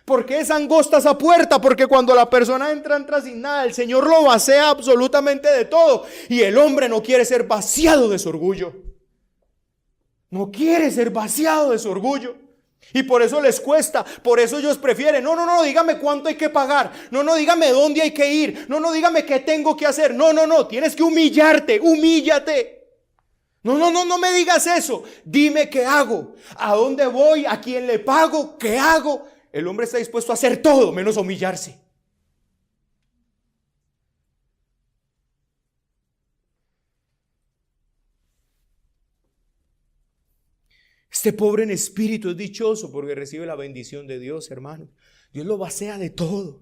¿Por qué es angosta esa puerta? Porque cuando la persona entra sin nada. El Señor lo vacía absolutamente de todo. Y el hombre no quiere ser vaciado de su orgullo. No quiere ser vaciado de su orgullo. Y por eso les cuesta, por eso ellos prefieren, no, dígame cuánto hay que pagar, no, dígame dónde hay que ir, no, dígame qué tengo que hacer, no, tienes que humillarte, humíllate. No me digas eso, dime qué hago, a dónde voy, a quién le pago, qué hago. El hombre está dispuesto a hacer todo menos humillarse. Este pobre en espíritu es dichoso porque recibe la bendición de Dios, hermano. Dios lo vacía de todo.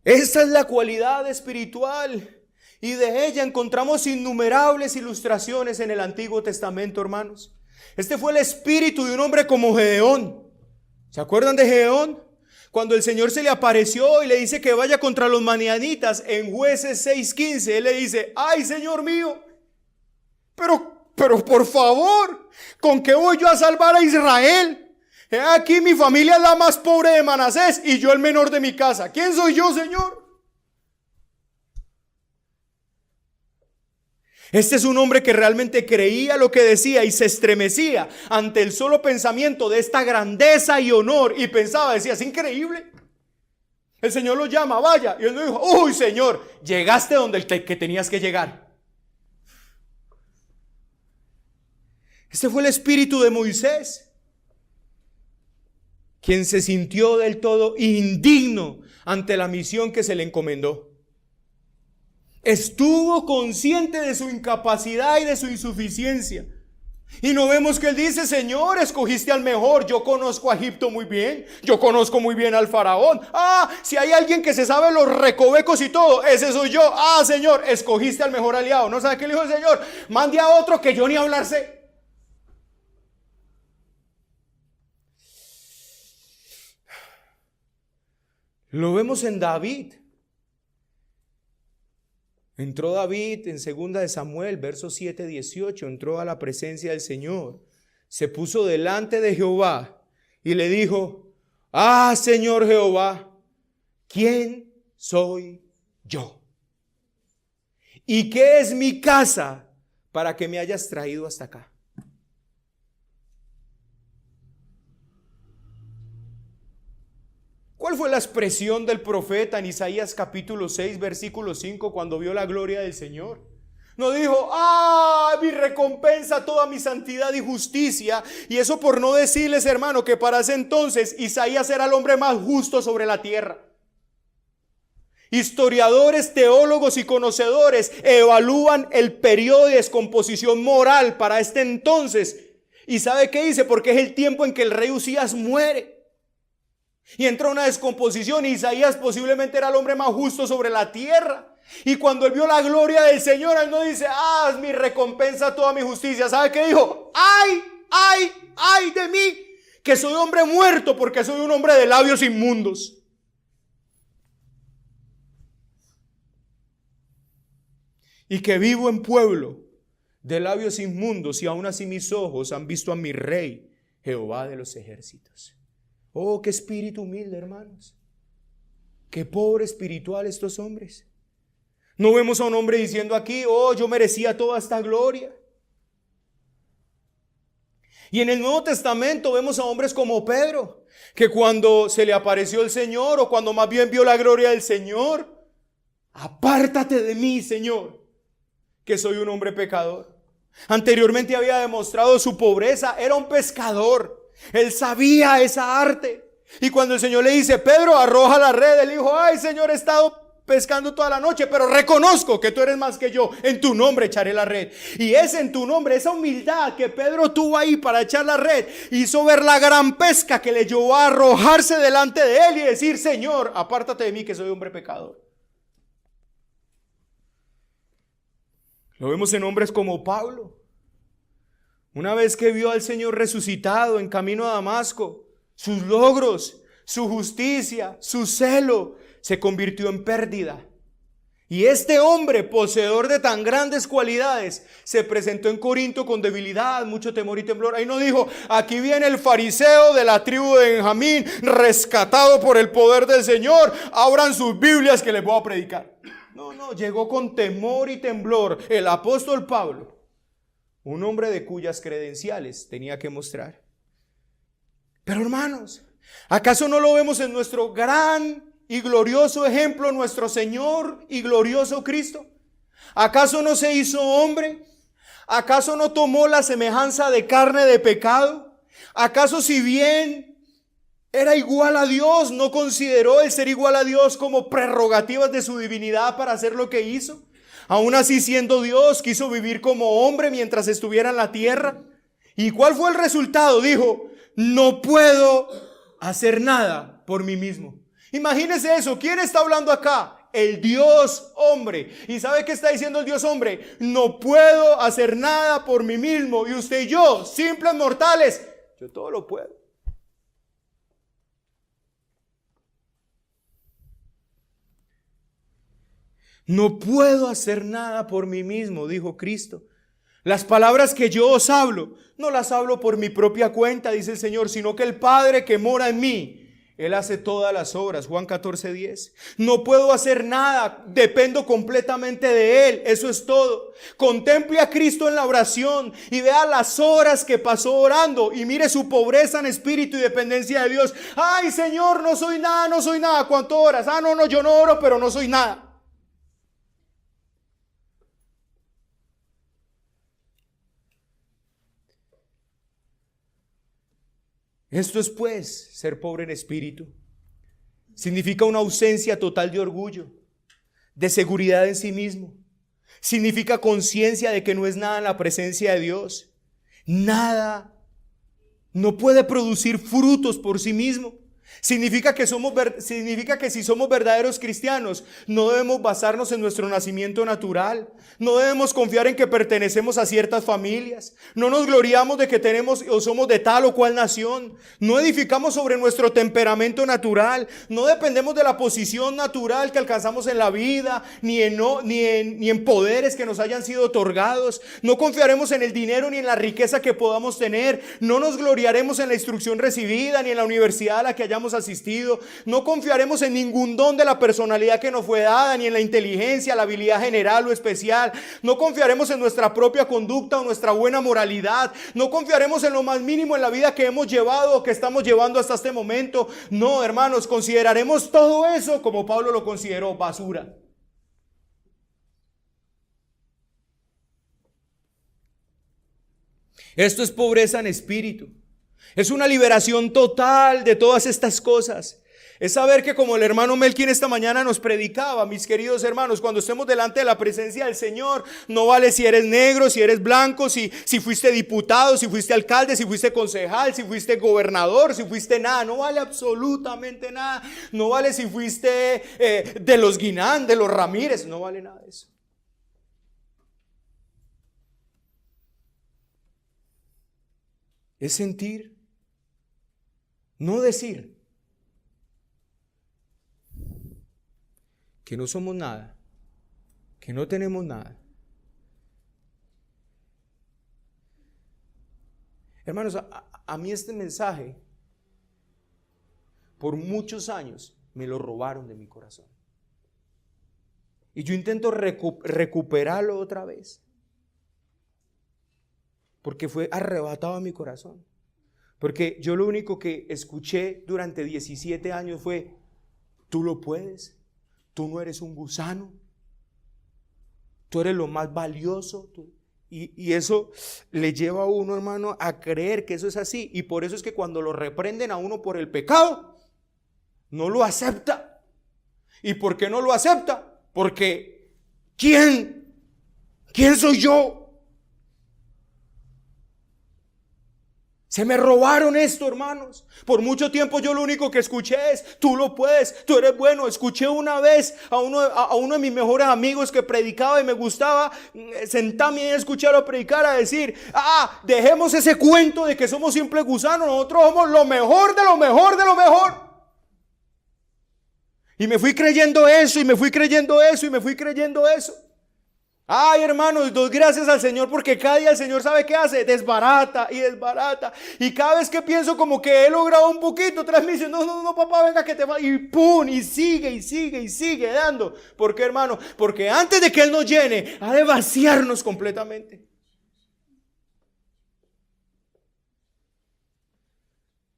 Esta es la cualidad espiritual y de ella encontramos innumerables ilustraciones en el Antiguo Testamento, hermanos. Este fue el espíritu de un hombre como Gedeón. ¿Se acuerdan de Gedeón? Cuando el Señor se le apareció y le dice que vaya contra los madianitas en Jueces 6:15, él le dice: ay, Señor mío, pero por favor, ¿con qué voy yo a salvar a Israel? He aquí mi familia es la más pobre de Manasés y yo el menor de mi casa. ¿Quién soy yo, Señor? Este es un hombre que realmente creía lo que decía y se estremecía ante el solo pensamiento de esta grandeza y honor, y pensaba, decía: es increíble. El Señor lo llama, vaya, y él le dijo: uy, Señor, llegaste donde que tenías que llegar. Este fue el espíritu de Moisés, quien se sintió del todo indigno ante la misión que se le encomendó. Estuvo consciente de su incapacidad y de su insuficiencia. Y no vemos que él dice: Señor, escogiste al mejor. Yo conozco a Egipto muy bien. Yo conozco muy bien al faraón. Si hay alguien que se sabe los recovecos y todo, ese soy yo. Señor, escogiste al mejor aliado. ¿No sabe qué le dijo el Señor? Mande a otro que yo ni hablar sé. Lo vemos en David. Entró David en 2 de Samuel, verso 7-18, entró a la presencia del Señor, se puso delante de Jehová y le dijo: Señor Jehová, ¿quién soy yo? ¿Y qué es mi casa para que me hayas traído hasta acá? ¿Cuál fue la expresión del profeta en Isaías capítulo 6, versículo 5, cuando vio la gloria del Señor? No dijo: mi recompensa, toda mi santidad y justicia. Y eso por no decirles, hermano, que para ese entonces Isaías era el hombre más justo sobre la tierra. Historiadores, teólogos y conocedores evalúan el periodo de descomposición moral para este entonces. ¿Y sabe qué dice? Porque es el tiempo en que el rey Usías muere. Y entra una descomposición, y Isaías posiblemente era el hombre más justo sobre la tierra. Y cuando él vio la gloria del Señor, él no dice: es mi recompensa, toda mi justicia. ¿Sabe qué dijo? ¡Ay de mí! Que soy hombre muerto, porque soy un hombre de labios inmundos. Y que vivo en pueblo de labios inmundos, y aún así mis ojos han visto a mi rey, Jehová de los ejércitos. Qué espíritu humilde, hermanos. Qué pobre espiritual estos hombres. No vemos a un hombre diciendo aquí: yo merecía toda esta gloria. Y en el Nuevo Testamento vemos a hombres como Pedro, que cuando se le apareció el Señor, o cuando más bien vio la gloria del Señor: apártate de mí, Señor, que soy un hombre pecador. Anteriormente había demostrado su pobreza, era un pescador. Él sabía esa arte. Y cuando el Señor le dice: Pedro, arroja la red, él dijo: Señor, he estado pescando toda la noche, pero reconozco que tú eres más que yo. En tu nombre echaré la red. Y es en tu nombre, esa humildad que Pedro tuvo ahí para echar la red, hizo ver la gran pesca que le llevó a arrojarse delante de él y decir: Señor, apártate de mí, que soy hombre pecador. Lo vemos en hombres como Pablo. Una vez que vio al Señor resucitado en camino a Damasco, sus logros, su justicia, su celo, se convirtió en pérdida. Y este hombre, poseedor de tan grandes cualidades, se presentó en Corinto con debilidad, mucho temor y temblor. Ahí no dijo: aquí viene el fariseo de la tribu de Benjamín, rescatado por el poder del Señor, abran sus Biblias que les voy a predicar. No, llegó con temor y temblor el apóstol Pablo, un hombre de cuyas credenciales tenía que mostrar. Pero hermanos, ¿acaso no lo vemos en nuestro gran y glorioso ejemplo, nuestro Señor y glorioso Cristo? ¿Acaso no se hizo hombre? ¿Acaso no tomó la semejanza de carne de pecado? ¿Acaso, si bien era igual a Dios, no consideró el ser igual a Dios como prerrogativas de su divinidad para hacer lo que hizo? Aún así, siendo Dios, quiso vivir como hombre mientras estuviera en la tierra. ¿Y cuál fue el resultado? Dijo: no puedo hacer nada por mí mismo. Imagínese eso. ¿Quién está hablando acá? El Dios hombre. ¿Y sabe qué está diciendo el Dios hombre? No puedo hacer nada por mí mismo. Y usted y yo, simples mortales, yo todo lo puedo. No puedo hacer nada por mí mismo, dijo Cristo. Las palabras que yo os hablo, no las hablo por mi propia cuenta, dice el Señor, sino que el Padre que mora en mí, Él hace todas las obras. Juan 14:10. No puedo hacer nada, dependo completamente de Él, eso es todo. Contemple a Cristo en la oración y vea las horas que pasó orando y mire su pobreza en espíritu y dependencia de Dios. Ay, Señor, no soy nada, no soy nada. ¿Cuánto oras? No, yo no oro, pero no soy nada. Esto es, pues, ser pobre en espíritu. Significa una ausencia total de orgullo, de seguridad en sí mismo. Significa conciencia de que no es nada en la presencia de Dios. Nada. No puede producir frutos por sí mismo. Significa que si somos verdaderos cristianos, no debemos basarnos en nuestro nacimiento natural. No debemos confiar en que pertenecemos a ciertas familias. No nos gloriamos de que tenemos o somos de tal o cual nación. No edificamos sobre nuestro temperamento natural. No dependemos de la posición natural que alcanzamos en la vida, ni en poderes que nos hayan sido otorgados. No confiaremos en el dinero ni en la riqueza que podamos tener. No nos gloriaremos en la instrucción recibida ni en la universidad a la que hayamos asistido. No confiaremos en ningún don de la personalidad que nos fue dada, ni en la inteligencia, la habilidad general o especial. No confiaremos en nuestra propia conducta o nuestra buena moralidad. No confiaremos en lo más mínimo en la vida que hemos llevado o que estamos llevando hasta este momento. No, hermanos, consideraremos todo eso, como Pablo lo consideró, basura. Esto es pobreza en espíritu. Es una liberación total de todas estas cosas. Es saber que, como el hermano Melkin esta mañana nos predicaba, mis queridos hermanos, cuando estemos delante de la presencia del Señor, no vale si eres negro, si eres blanco, si fuiste diputado, si fuiste alcalde, si fuiste concejal, si fuiste gobernador, si fuiste nada. No vale absolutamente nada. No vale si fuiste de los Guinán, de los Ramírez. No vale nada de eso. Es sentir. No decir que no somos nada, que no tenemos nada. Hermanos, a mí este mensaje, por muchos años, me lo robaron de mi corazón. Y yo intento recuperarlo otra vez, porque fue arrebatado a mi corazón. Porque yo lo único que escuché durante 17 años fue: tú lo puedes, tú no eres un gusano, tú eres lo más valioso. Y eso le lleva a uno, hermano, a creer que eso es así. Y por eso es que cuando lo reprenden a uno por el pecado, no lo acepta. ¿Y por qué no lo acepta? Porque ¿quién soy yo? Se me robaron esto, hermanos. Por mucho tiempo yo lo único que escuché es: tú lo puedes, tú eres bueno. Escuché una vez a uno de mis mejores amigos que predicaba y me gustaba sentarme y escucharlo a predicar, a decir: dejemos ese cuento de que somos simples gusanos. Nosotros somos lo mejor de lo mejor de lo mejor. Y me fui creyendo eso, y me fui creyendo eso, y me fui creyendo eso. Ay, hermanos, doy gracias al Señor porque cada día el Señor sabe qué hace: desbarata y desbarata. Y cada vez que pienso como que he logrado un poquito, tras mí dice: no, papá, venga que te va. Y pum, y sigue dando. ¿Por qué, hermano? Porque antes de que Él nos llene, ha de vaciarnos completamente.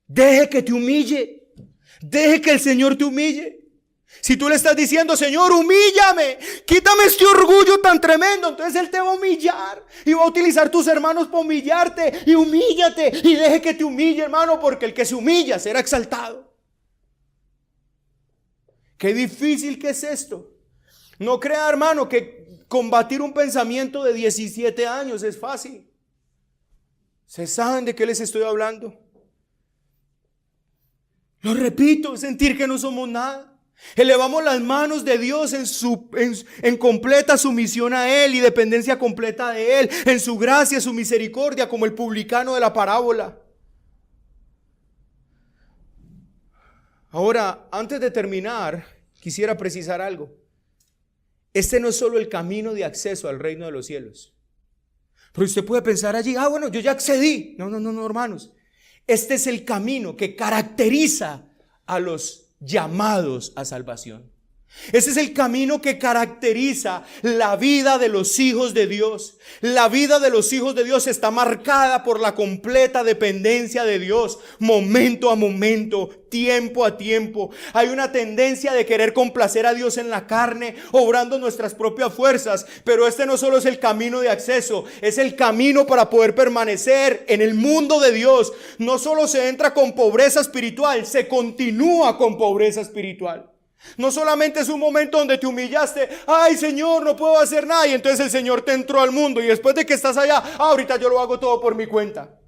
Deje que te humille. Deje que el Señor te humille. Si tú le estás diciendo: Señor, humíllame, quítame este orgullo tan tremendo, entonces Él te va a humillar y va a utilizar tus hermanos para humillarte. Y humíllate y deje que te humille, hermano, porque el que se humilla será exaltado. Qué difícil que es esto. No crea, hermano, que combatir un pensamiento de 17 años es fácil. ¿Se saben de qué les estoy hablando? Lo repito, sentir que no somos nada. Elevamos las manos de Dios en completa sumisión a Él y dependencia completa de Él, en su gracia, su misericordia, como el publicano de la parábola. Ahora, antes de terminar, quisiera precisar algo. Este no es solo el camino de acceso al reino de los cielos. Pero usted puede pensar allí: bueno, yo ya accedí. No, hermanos. Este es el camino que caracteriza a los llamados a salvación. Ese es el camino que caracteriza la vida de los hijos de Dios. La vida de los hijos de Dios está marcada por la completa dependencia de Dios, momento a momento, tiempo a tiempo. Hay una tendencia de querer complacer a Dios en la carne, obrando nuestras propias fuerzas, pero este no solo es el camino de acceso, es el camino para poder permanecer en el mundo de Dios. No solo se entra con pobreza espiritual, se continúa con pobreza espiritual. No solamente es un momento donde te humillaste: ay, Señor, no puedo hacer nada, y entonces el Señor te entró al mundo, y después de que estás allá: ahorita yo lo hago todo por mi cuenta.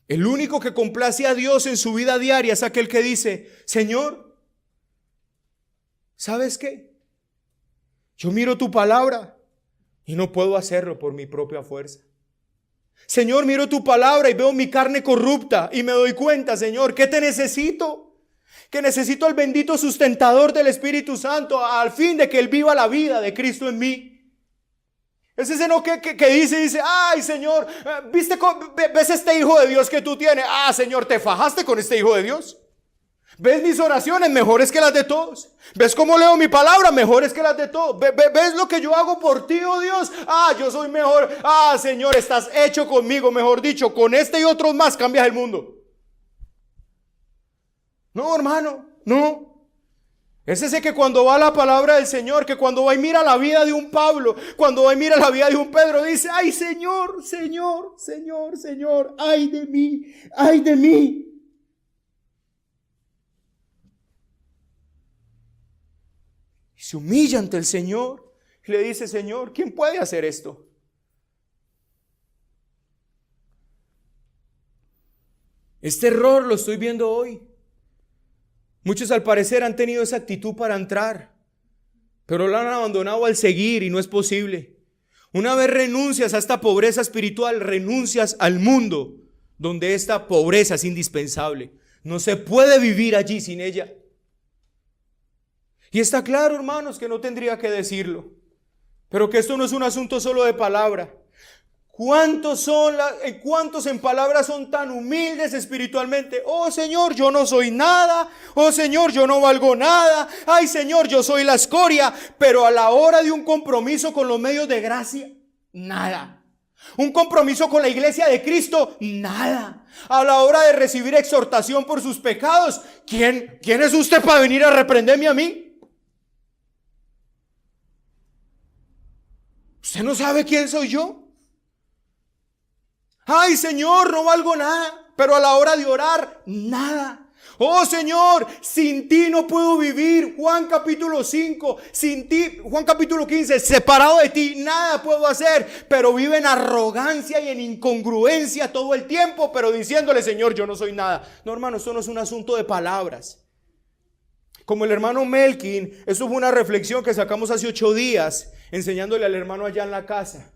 El único que complace a Dios en su vida diaria es aquel que dice: Señor, ¿sabes qué? Yo miro tu palabra y no puedo hacerlo por mi propia fuerza. Señor, miro tu palabra y veo mi carne corrupta y me doy cuenta, Señor, que te necesito. Que necesito al bendito sustentador del Espíritu Santo al fin de que Él viva la vida de Cristo en mí. Es ese no que dice: ay, Señor, ¿ves este hijo de Dios que tú tienes? Señor, ¿te fajaste con este hijo de Dios? ¿Ves mis oraciones? Mejores que las de todos. ¿Ves cómo leo mi palabra? Mejores que las de todos. ¿Ves lo que yo hago por ti, oh Dios? Yo soy mejor. Señor, estás hecho conmigo. Mejor dicho, con este y otros más cambias el mundo. No, hermano, no. Es ese que cuando va a la palabra del Señor, que cuando va y mira la vida de un Pablo, cuando va y mira la vida de un Pedro, dice: ay, Señor, Señor, Señor, Señor, ay de mí, ay de mí. Y se humilla ante el Señor y le dice: Señor, ¿quién puede hacer esto? Este error lo estoy viendo hoy. Muchos al parecer han tenido esa actitud para entrar, pero la han abandonado al seguir y no es posible. Una vez renuncias a esta pobreza espiritual, renuncias al mundo donde esta pobreza es indispensable. No se puede vivir allí sin ella. Y está claro, hermanos, que no tendría que decirlo, pero que esto no es un asunto solo de palabra. ¿Cuántos en palabras son tan humildes espiritualmente? Oh, Señor, yo no soy nada. Oh, Señor, yo no valgo nada. Ay, Señor, yo soy la escoria. Pero a la hora de un compromiso con los medios de gracia, nada. Un compromiso con la iglesia de Cristo, nada. A la hora de recibir exhortación por sus pecados, ¿quién es usted para venir a reprenderme a mí? ¿Usted no sabe quién soy yo? Ay, Señor, no valgo nada. Pero a la hora de orar, nada. Oh Señor, sin ti no puedo vivir. Juan capítulo 5, sin ti, Juan capítulo 15, separado de ti nada puedo hacer. Pero vive en arrogancia y en incongruencia todo el tiempo, pero diciéndole, Señor, yo no soy nada. No, hermano, esto no es un asunto de palabras. Como el hermano Melkin, eso fue una reflexión que sacamos hace 8 días, enseñándole al hermano allá en la casa.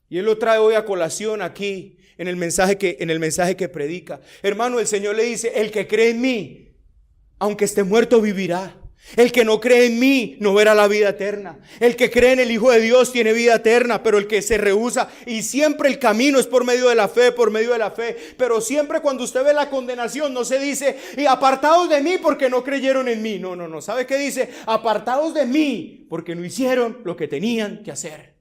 Y él lo trae hoy a colación aquí, en el mensaje que predica. Hermano, el Señor le dice, el que cree en mí, aunque esté muerto, vivirá. El que no cree en mí no verá la vida eterna. El que cree en el Hijo de Dios tiene vida eterna, pero el que se rehúsa, y siempre el camino es por medio de la fe, por medio de la fe. Pero siempre cuando usted ve la condenación no se dice, y apartados de mí porque no creyeron en mí. No. ¿Sabe qué dice? Apartados de mí porque no hicieron lo que tenían que hacer.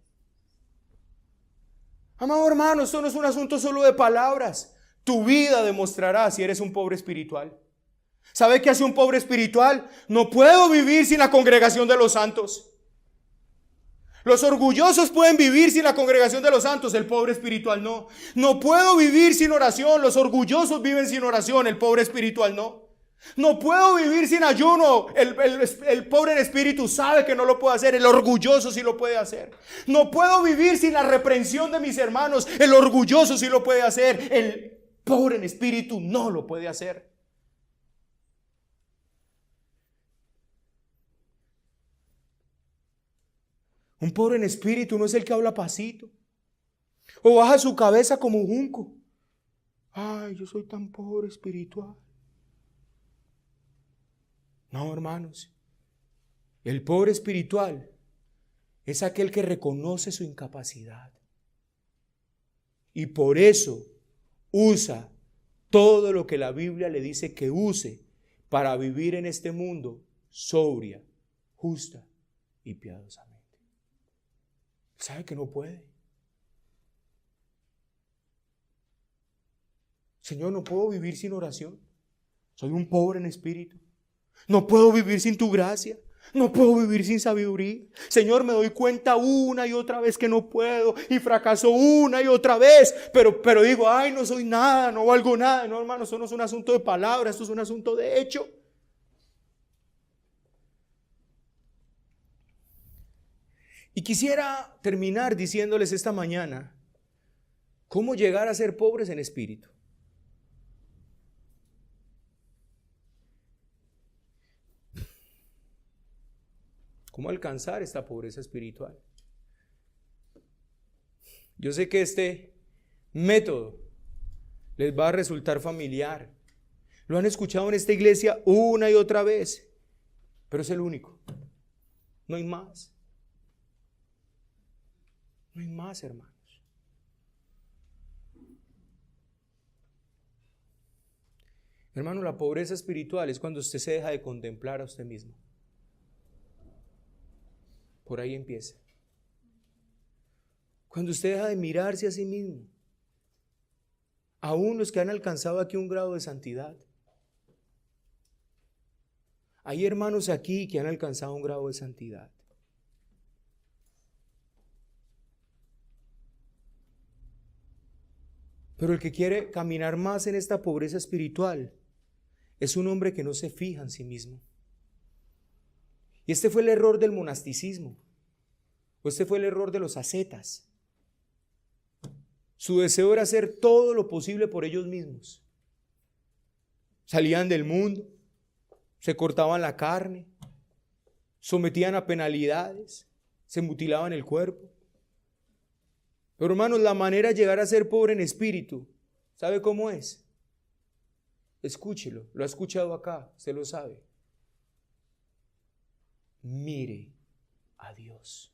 Amado hermano, esto no es un asunto solo de palabras. Tu vida demostrará si eres un pobre espiritual. ¿Sabe qué hace un pobre espiritual? No puedo vivir sin la congregación de los santos. Los orgullosos pueden vivir sin la congregación de los santos, el pobre espiritual no. No puedo vivir sin oración, los orgullosos viven sin oración, el pobre espiritual no. No puedo vivir sin ayuno, el pobre en espíritu sabe que no lo puede hacer, el orgulloso sí lo puede hacer. No puedo vivir sin la reprensión de mis hermanos, el orgulloso sí lo puede hacer, el pobre en espíritu no lo puede hacer. Un pobre en espíritu no es el que habla pasito o baja su cabeza como un junco. Ay, yo soy tan pobre espiritual. No, hermanos, el pobre espiritual es aquel que reconoce su incapacidad y por eso usa todo lo que la Biblia le dice que use para vivir en este mundo sobria, justa y piadosamente. ¿Sabe que no puede? Señor, no puedo vivir sin oración. Soy un pobre en espíritu. No puedo vivir sin tu gracia. No puedo vivir sin sabiduría. Señor, me doy cuenta una y otra vez que no puedo y fracaso una y otra vez. Pero digo, ay, no soy nada, no valgo nada. No, hermano, esto no es un asunto de palabras, esto es un asunto de hecho. Y quisiera terminar diciéndoles esta mañana cómo llegar a ser pobres en espíritu. ¿Cómo alcanzar esta pobreza espiritual? Yo sé que este método les va a resultar familiar. Lo han escuchado en esta iglesia una y otra vez, pero es el único. No hay más. No hay más, hermanos. Hermano, la pobreza espiritual es cuando usted se deja de contemplar a usted mismo. Por ahí empieza. Cuando usted deja de mirarse a sí mismo. Aún los que han alcanzado aquí un grado de santidad. Hay hermanos aquí que han alcanzado un grado de santidad. Pero el que quiere caminar más en esta pobreza espiritual es un hombre que no se fija en sí mismo. Y este fue el error del monasticismo, o este fue el error de los ascetas. Su deseo era hacer todo lo posible por ellos mismos. Salían del mundo, se cortaban la carne, sometían a penalidades, se mutilaban el cuerpo. Pero hermanos, la manera de llegar a ser pobre en espíritu, ¿sabe cómo es? Escúchelo, lo ha escuchado acá, usted lo sabe. Mire a Dios.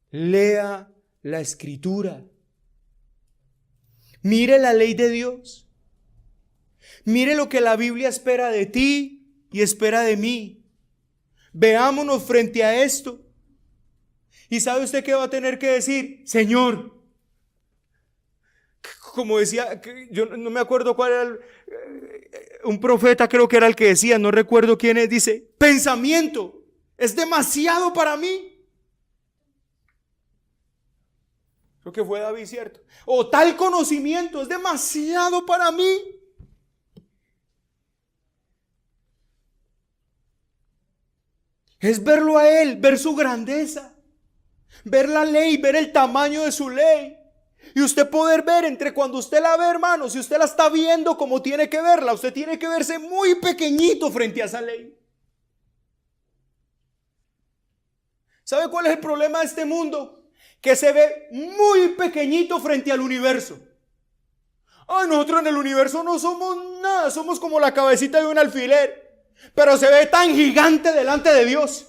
Lea la Escritura. Mire la ley de Dios. Mire lo que la Biblia espera de ti y espera de mí. Veámonos frente a esto. ¿Y sabe usted qué va a tener que decir? Señor, como decía, yo no me acuerdo cuál era un profeta, creo que era el que decía, no recuerdo quién es, dice, pensamiento, es demasiado para mí. Creo que fue David, ¿cierto? O tal conocimiento es demasiado para mí. Es verlo a Él, ver su grandeza, ver la ley, ver el tamaño de su ley. Y usted poder ver entre cuando usted la ve, hermano, si usted la está viendo como tiene que verla, usted tiene que verse muy pequeñito frente a esa ley. ¿Sabe cuál es el problema de este mundo? Que se ve muy pequeñito frente al universo. Ay, nosotros en el universo no somos nada, somos como la cabecita de un alfiler. Pero se ve tan gigante delante de Dios.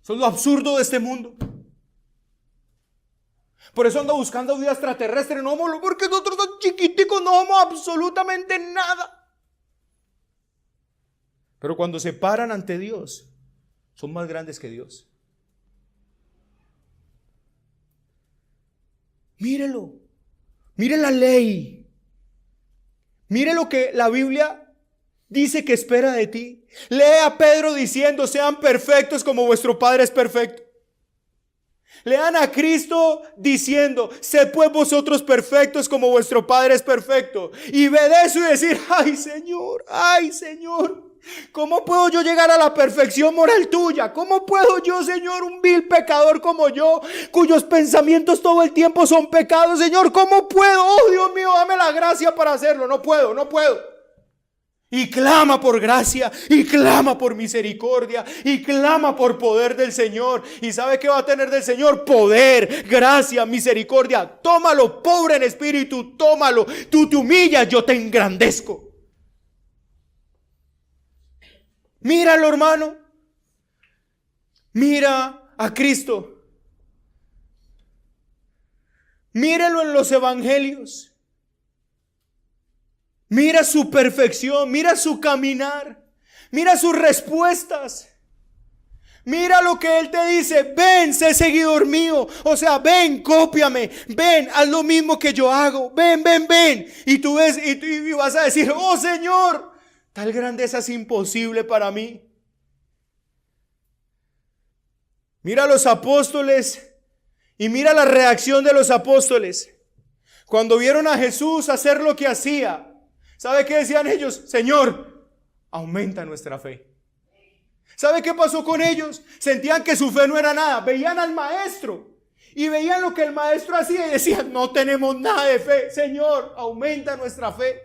Eso es lo absurdo de este mundo. Por eso ando buscando vida extraterrestre. No, porque nosotros somos chiquiticos, no somos absolutamente nada. Pero cuando se paran ante Dios, son más grandes que Dios. Mírelo. Mire la ley. Mire lo que la Biblia dice que espera de ti. Lee a Pedro diciendo: sean perfectos como vuestro Padre es perfecto. Lean a Cristo diciendo: sed pues vosotros perfectos como vuestro Padre es perfecto. Y ve de eso y decir: ay Señor, ¿cómo puedo yo llegar a la perfección moral tuya? ¿Cómo puedo yo, Señor, un vil pecador como yo, cuyos pensamientos todo el tiempo son pecados? Señor, ¿cómo puedo? Oh, Dios mío, dame la gracia para hacerlo. No puedo. Y clama por gracia, y clama por misericordia, y clama por poder del Señor. ¿Y sabe qué va a tener del Señor? Poder, gracia, misericordia. Tómalo, pobre en espíritu, tómalo. Tú te humillas, yo te engrandezco. Míralo, hermano. Mira a Cristo. Míralo en los evangelios. Mira su perfección, mira su caminar, mira sus respuestas. Mira lo que Él te dice: ven, sé seguidor mío. O sea, ven, cópiame, ven, haz lo mismo que yo hago. Ven. Y tú ves y vas a decir: oh Señor, tal grandeza es imposible para mí. Mira a los apóstoles y mira la reacción de los apóstoles. Cuando vieron a Jesús hacer lo que hacía, ¿sabe qué decían ellos? Señor, aumenta nuestra fe. ¿Sabe qué pasó con ellos? Sentían que su fe no era nada. Veían al maestro y veían lo que el maestro hacía y decían: no tenemos nada de fe. Señor, aumenta nuestra fe.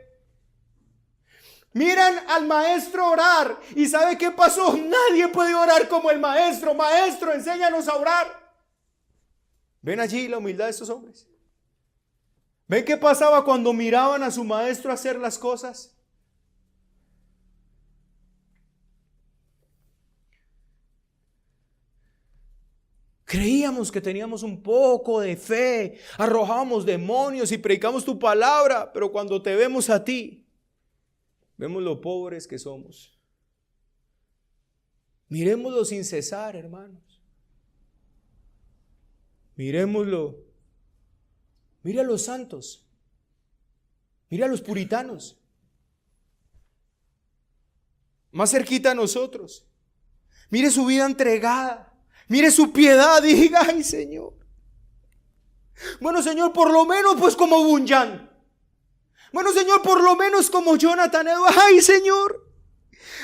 Miran al maestro orar y ¿sabe qué pasó? Nadie puede orar como el maestro. Maestro, enséñanos a orar. ¿Ven allí la humildad de estos hombres? ¿Ven qué pasaba cuando miraban a su maestro hacer las cosas? Creíamos que teníamos un poco de fe, arrojamos demonios y predicamos tu palabra, pero cuando te vemos a ti, vemos lo pobres que somos. Miremoslo sin cesar, hermanos. Miremoslo. Mira a los santos. Mira a los puritanos. Más cerquita a nosotros. Mire su vida entregada. Mire su piedad y diga: ay Señor. Bueno Señor, por lo menos pues como Bunyan. Bueno Señor, por lo menos como Jonathan Edwards. Ay Señor.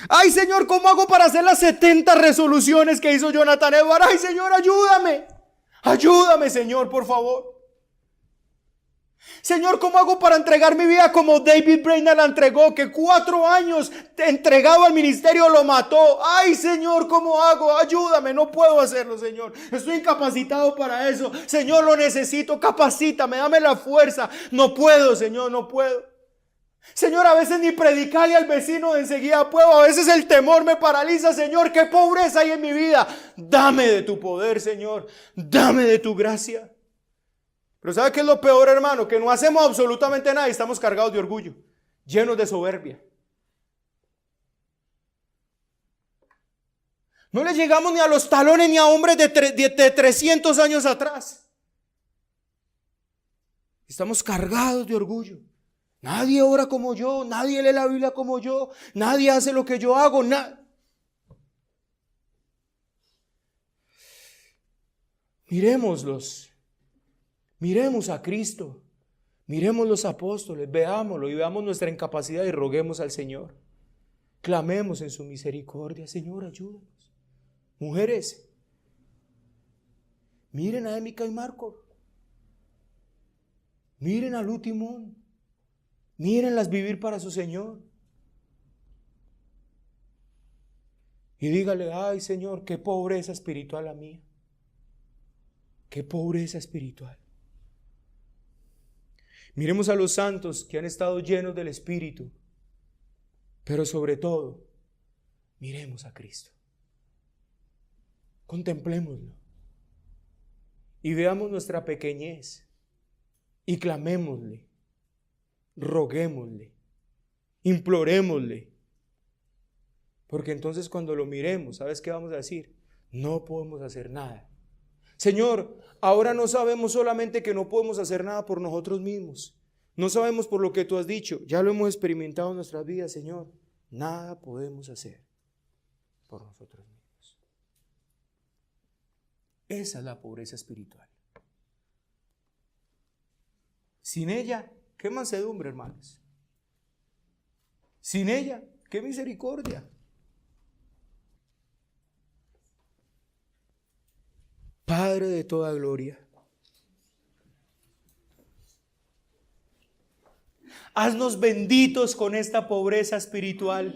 Ay Señor, ¿cómo hago para hacer las 70 resoluciones que hizo Jonathan Edwards? Ay Señor, ayúdame. Ayúdame Señor, por favor. Señor, ¿cómo hago para entregar mi vida como David Brainerd la entregó? Que 4 años entregado al ministerio lo mató. Ay, Señor, ¿cómo hago? Ayúdame, no puedo hacerlo, Señor. Estoy incapacitado para eso. Señor, lo necesito, capacítame, dame la fuerza. No puedo, Señor, no puedo. Señor, a veces ni predicarle al vecino de enseguida puedo. A veces el temor me paraliza. Señor, qué pobreza hay en mi vida. Dame de tu poder, Señor. Dame de tu gracia. Pero ¿sabe qué es lo peor, hermano? Que no hacemos absolutamente nada y estamos cargados de orgullo, llenos de soberbia. No le llegamos ni a los talones ni a hombres de 300 años atrás. Estamos cargados de orgullo. Nadie ora como yo, nadie lee la Biblia como yo, nadie hace lo que yo hago, Miremoslos. Miremos a Cristo. Miremos los apóstoles, veámoslo y veamos nuestra incapacidad y roguemos al Señor. Clamemos en su misericordia. Señor, ayúdanos. Mujeres, miren a Émica y Marco. Miren a Luz y Timón. Mírenlas vivir para su Señor. Y dígale, ay Señor, qué pobreza espiritual la mía. Qué pobreza espiritual. Miremos a los santos que han estado llenos del Espíritu, pero sobre todo, miremos a Cristo. Contemplémoslo y veamos nuestra pequeñez y clamémosle, roguémosle, implorémosle, porque entonces cuando lo miremos, ¿sabes qué vamos a decir? No podemos hacer nada. Señor, ahora no sabemos solamente que no podemos hacer nada por nosotros mismos. No sabemos por lo que tú has dicho. Ya lo hemos experimentado en nuestras vidas, Señor. Nada podemos hacer por nosotros mismos. Esa es la pobreza espiritual. Sin ella, qué mansedumbre, hermanos. Sin ella, qué misericordia. Padre de toda gloria, haznos benditos con esta pobreza espiritual.